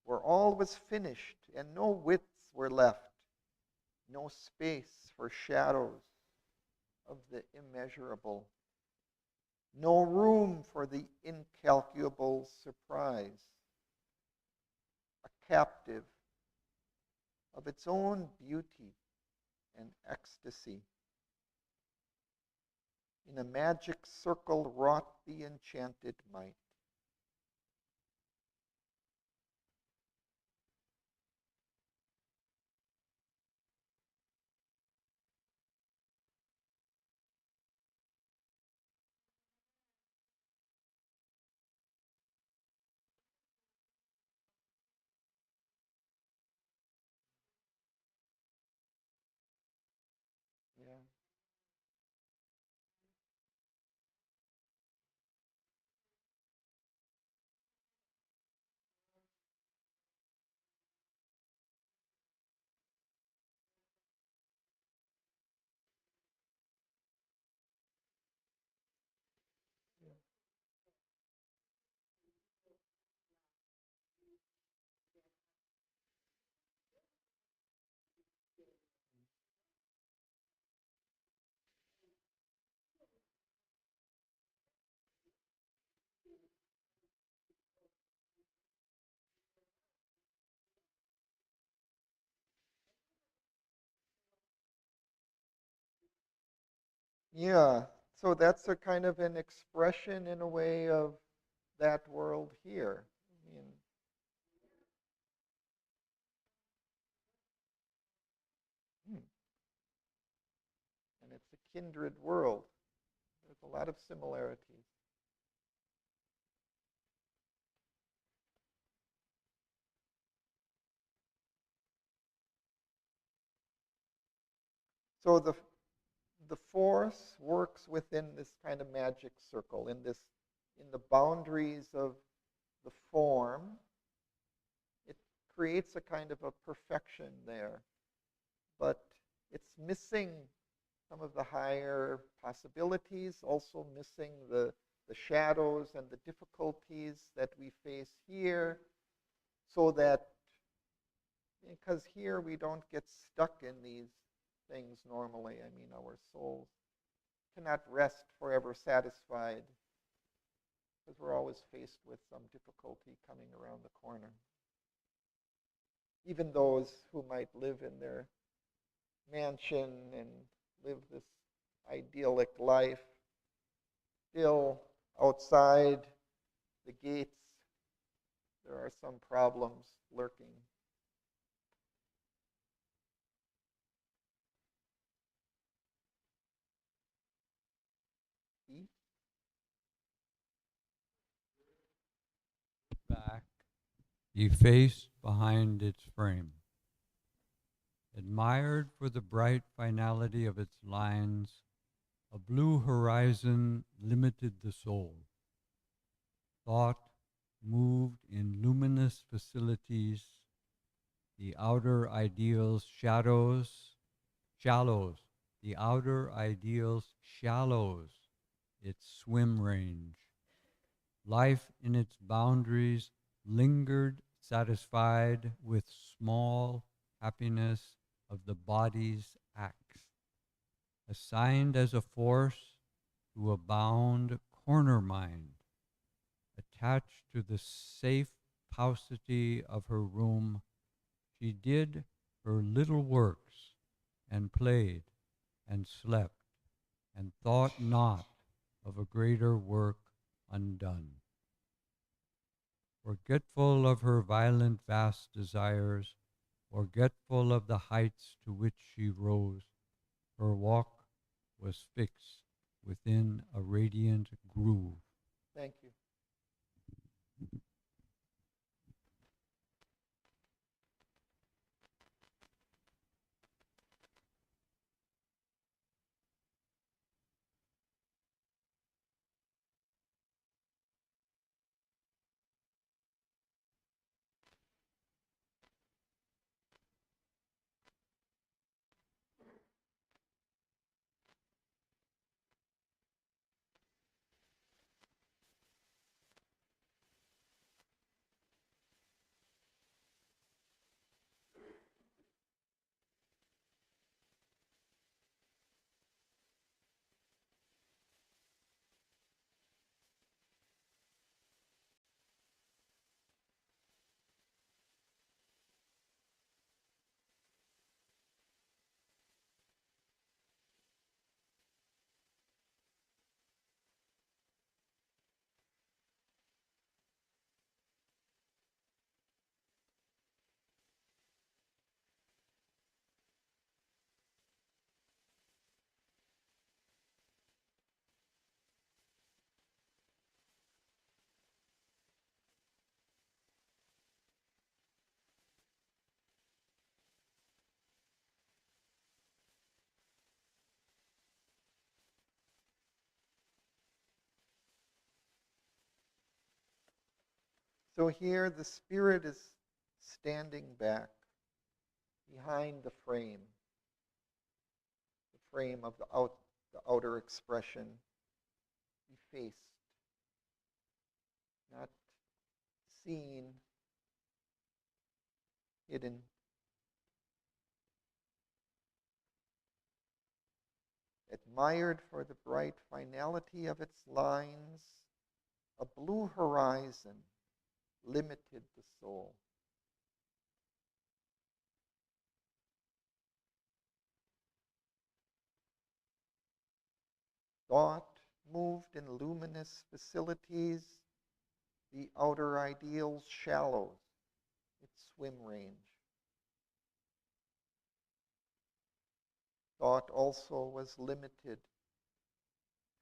where all was finished and no widths were left, no space for shadows of the immeasurable, no room for the incalculable surprise, a captive of its own beauty and ecstasy. In a magic circle wrought the enchanted might. Yeah. Yeah, so that's a kind of an expression in a way of that world here. I mean, hmm, and it's a kindred world. There's a lot of similarities. So the force works within this kind of magic circle, in the boundaries of the form, it creates a kind of a perfection there. But it's missing some of the higher possibilities, also missing the shadows and the difficulties that we face here, so that, because here we don't get stuck in these things normally. I mean, our souls cannot rest forever satisfied, because we're always faced with some difficulty coming around the corner. Even those who might live in their mansion and live this idyllic life, still outside the gates, there are some problems lurking. Back, effaced behind its frame. Admired for the bright finality of its lines, a blue horizon limited the soul. Thought moved in luminous facilities, the outer ideals shallows, the outer ideals shallows its swim range. Life in its boundaries lingered satisfied with small happiness of the body's acts, assigned as a force to a bound corner mind, attached to the safe paucity of her room. She did her little works, and played, and slept, and thought not of a greater work undone. Forgetful of her violent vast desires, forgetful of the heights to which she rose, her walk was fixed within a radiant groove. Thank you. So here the spirit is standing back behind the frame of the outer expression, effaced, not seen, hidden. Admired for the bright finality of its lines, a blue horizon limited the soul. Thought moved in luminous facilities, the outer ideals shallows, its swim range. Thought also was limited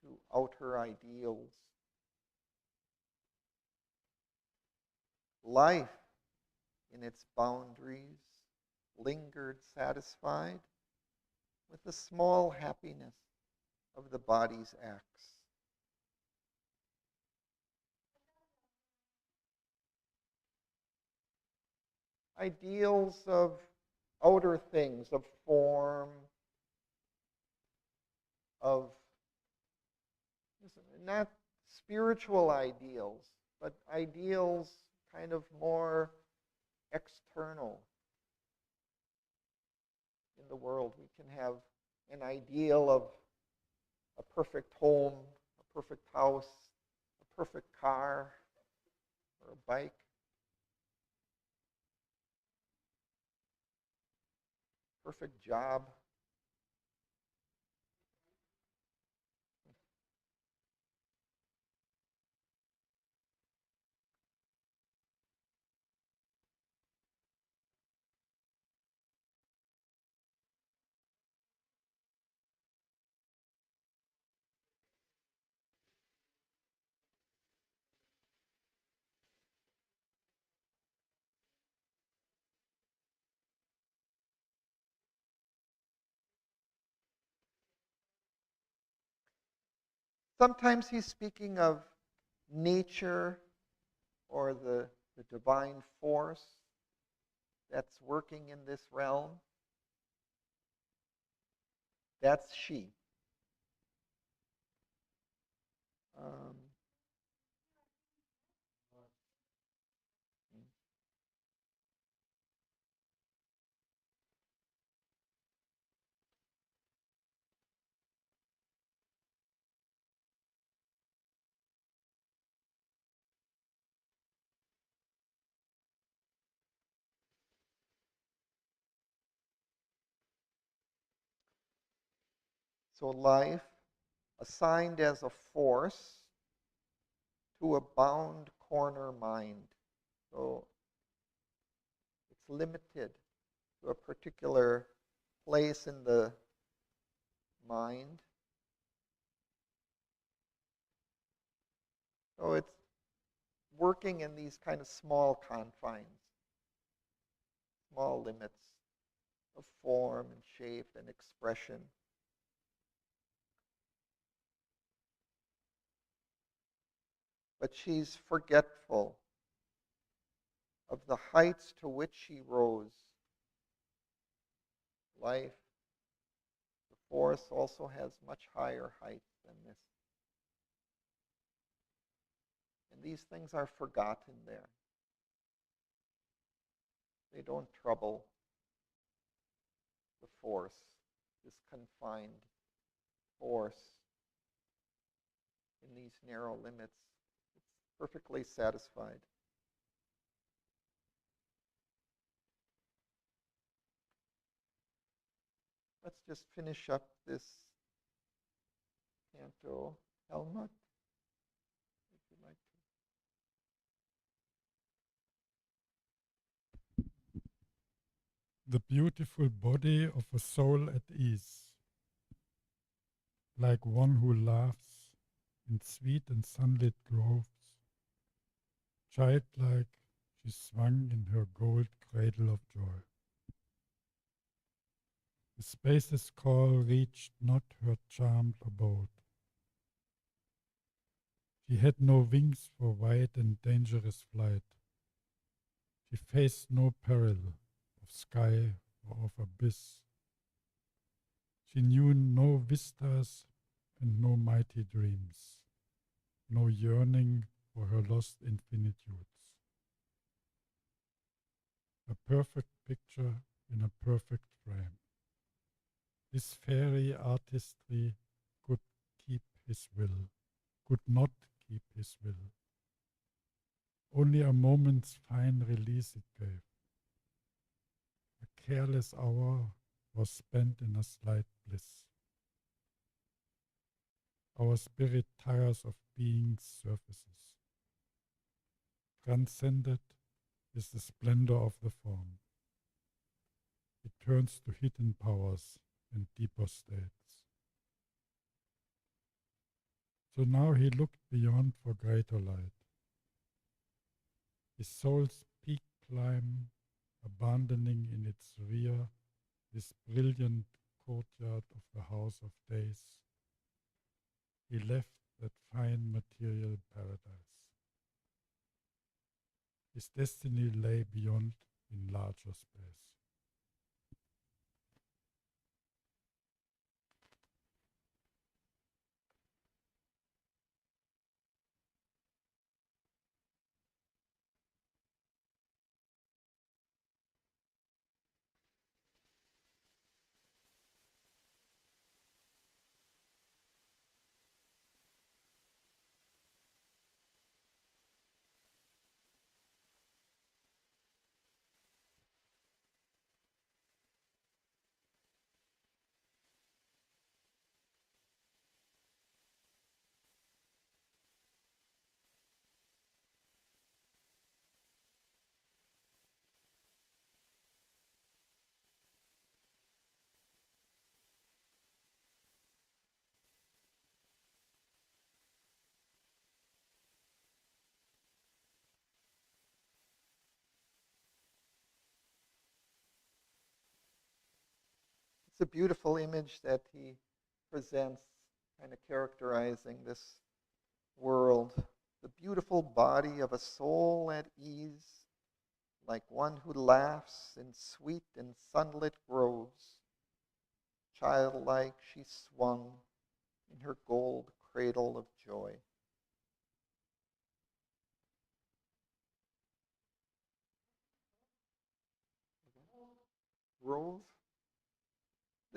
to outer ideals. Life in its boundaries lingered satisfied with the small happiness of the body's acts. ideals of outer things, of form, of not spiritual ideals, but ideals kind of more external in the world. We can have an ideal of a perfect home, a perfect house, a perfect car, or a bike. Perfect job. Sometimes he's speaking of nature or the divine force that's working in this realm. That's she. Um, so life assigned as a force to a bound corner mind. So it's limited to a particular place in the mind. So it's working in these kind of small confines, small limits of form and shape and expression. But she's forgetful of the heights to which she rose. Life, the force, also has much higher heights than this. And these things are forgotten there. They don't trouble the force, this confined force in these narrow limits. It's perfectly satisfied. Let's just finish up this canto. Helmut, if you'd like to. The beautiful body of a soul at ease, like one who laughs in sweet and sunlit groves. Childlike, she swung in her gold cradle of joy. The space's call reached not her charmed abode. She had no wings for wide and dangerous flight. She faced no peril of sky or of abyss. She knew no vistas and no mighty dreams, no yearning for her lost infinitudes. A perfect picture in a perfect frame. This fairy artistry could keep his will, could not keep his will. Only a moment's fine release it gave. A careless hour was spent in a slight bliss. Our spirit tires of being surfaces. Transcended is the splendor of the form. It turns to hidden powers and deeper states. So now he looked beyond for greater light. His soul's peak climb, abandoning in its rear this brilliant courtyard of the House of Days, he left that fine material paradise. His destiny lay beyond in larger space. It's a beautiful image that he presents, kind of characterizing this world. The beautiful body of a soul at ease, like one who laughs in sweet and sunlit groves. Childlike she swung in her gold cradle of joy. Grove?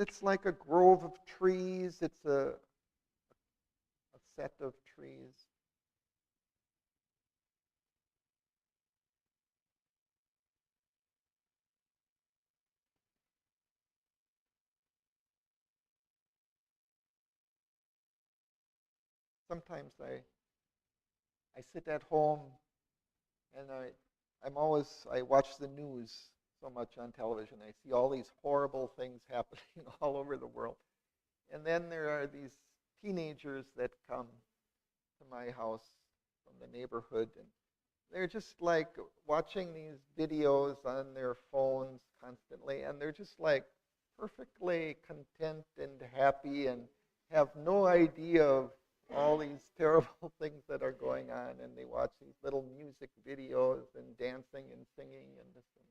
It's like a grove of trees. It's a set of trees. Sometimes I sit at home and I watch the news so much on television. I see all these horrible things happening all over the world. And then there are these teenagers that come to my house from the neighborhood, and they're just like watching these videos on their phones constantly, and they're just like perfectly content and happy and have no idea of all these terrible things that are going on, and they watch these little music videos and dancing and singing and this thing.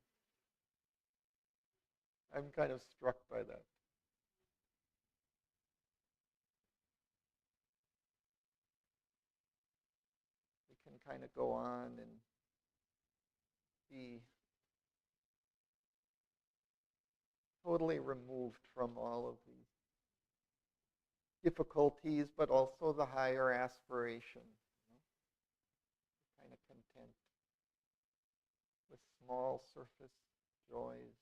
I'm kind of struck by that. We can kind of go on and be totally removed from all of these difficulties, but also the higher aspiration. Kind of content with small surface joys.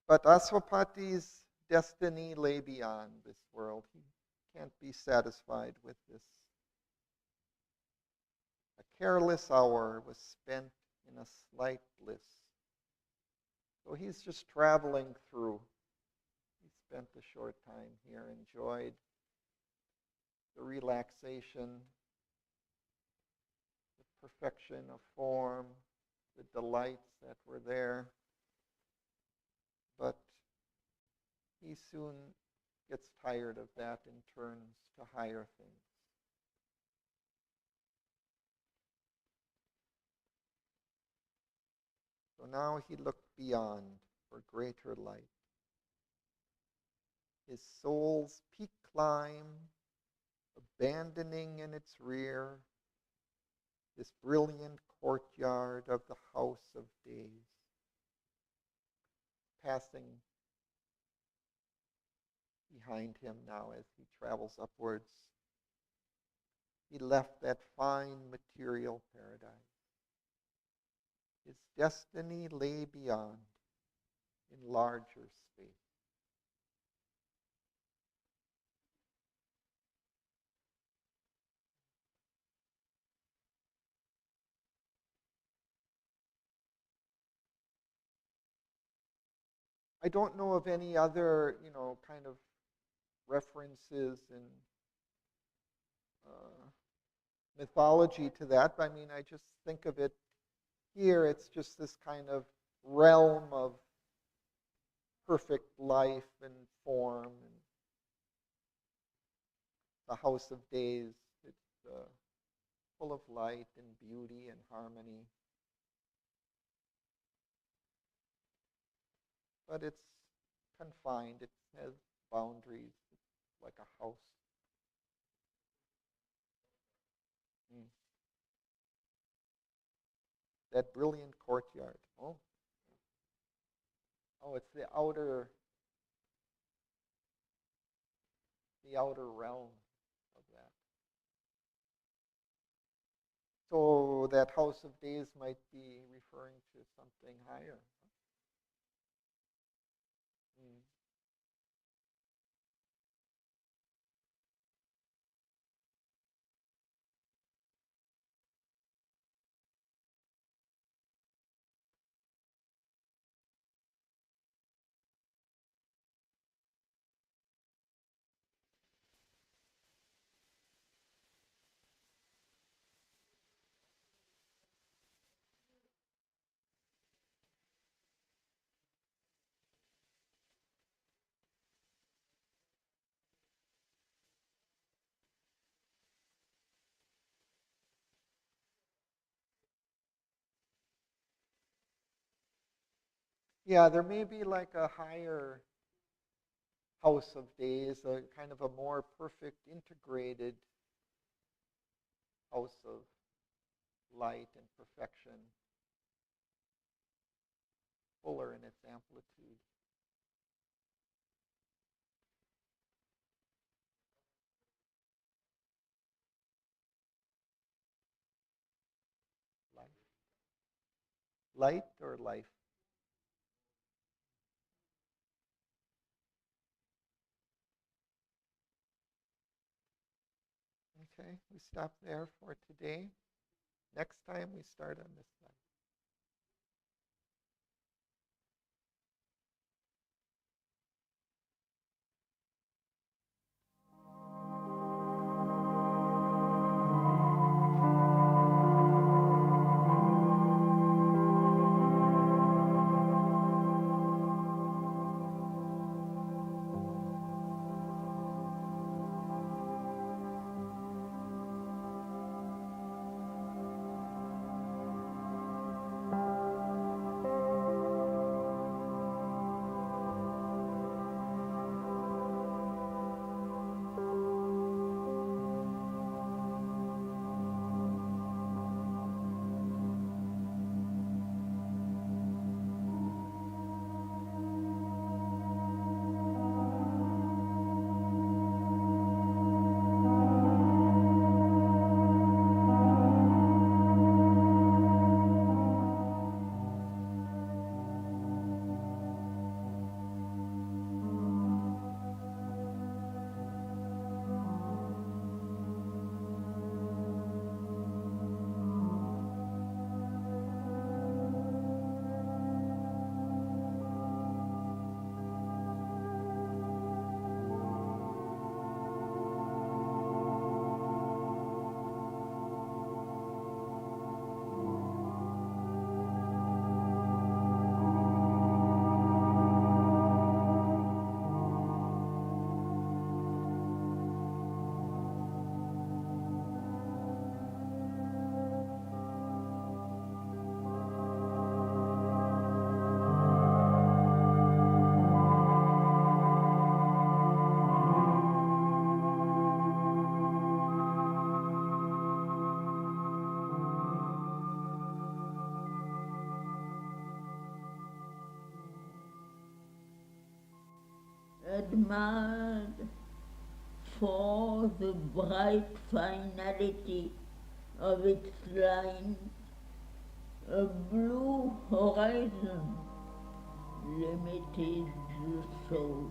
But Aswapati's destiny lay beyond this world. He can't be satisfied with this. A careless hour was spent in a slight bliss. So he's just traveling through. He spent a short time here, enjoyed the relaxation, the perfection of form, the delights that were there. But he soon gets tired of that and turns to higher things. So now he looked beyond for greater light. His soul's peak climb, abandoning in its rear this brilliant courtyard of the house of days, passing behind him now as he travels upwards. He left that fine material paradise. His destiny lay beyond in larger space. I don't know of any other, kind of references in mythology to that. But I mean, I just think of it here. It's just this kind of realm of perfect life and form. And the house of days. It's full of light and beauty and harmony. But it's confined. It has boundaries. It's like a house. Mm. That brilliant courtyard. Oh, it's the outer realm of that. So that house of days might be referring to something higher. Mm. Yeah, there may be like a higher house of days, a kind of a more perfect, integrated house of light and perfection, fuller in its amplitude. Life. Light or life? Okay, we stop there for today. Next time we start on this side. Admired for the bright finality of its lines, a blue horizon limited the soul.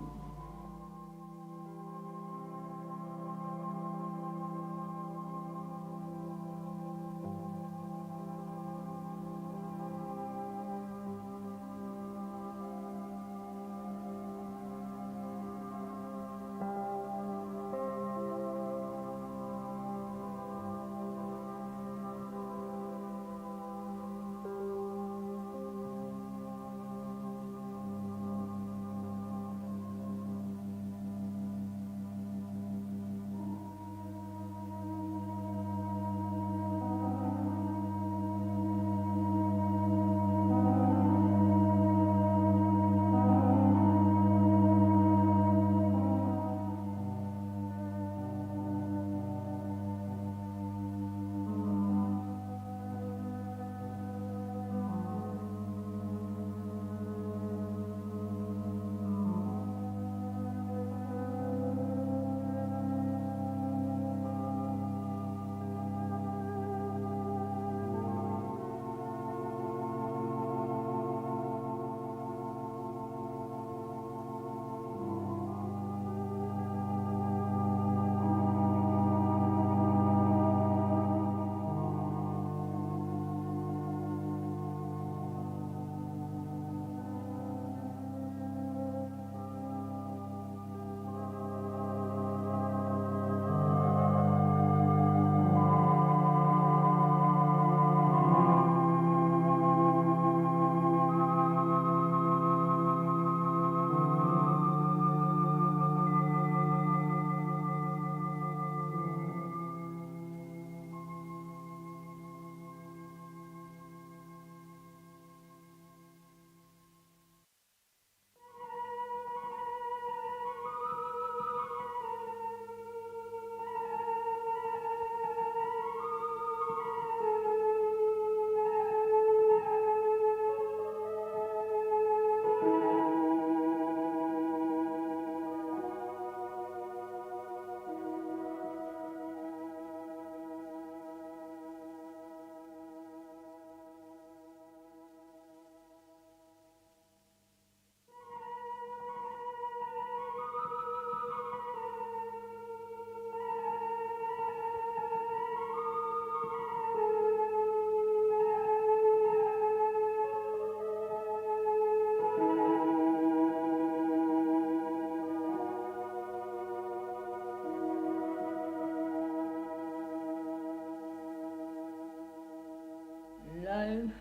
life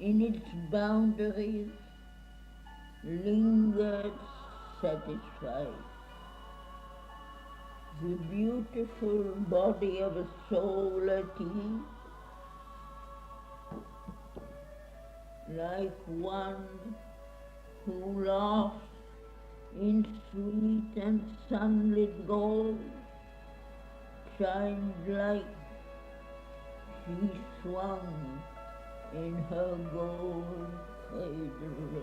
in its boundaries lingers satisfied. The beautiful body of a soul at ease, like one who laughs in sweet and sunlit gold, childlike she swung in her gold cradle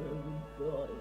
of joy.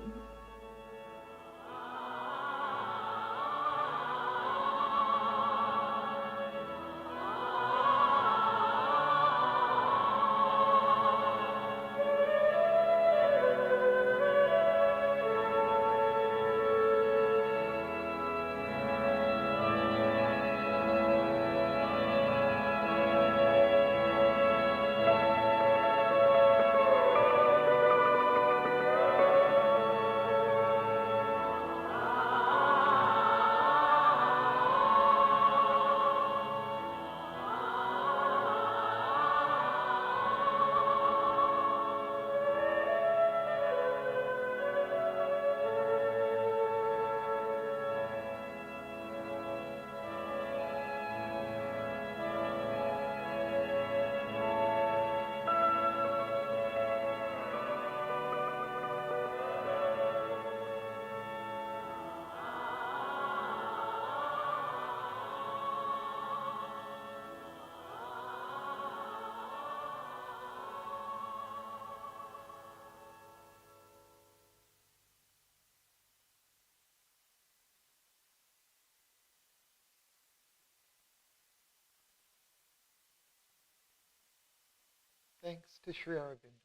Thanks to Sri Aurobindo.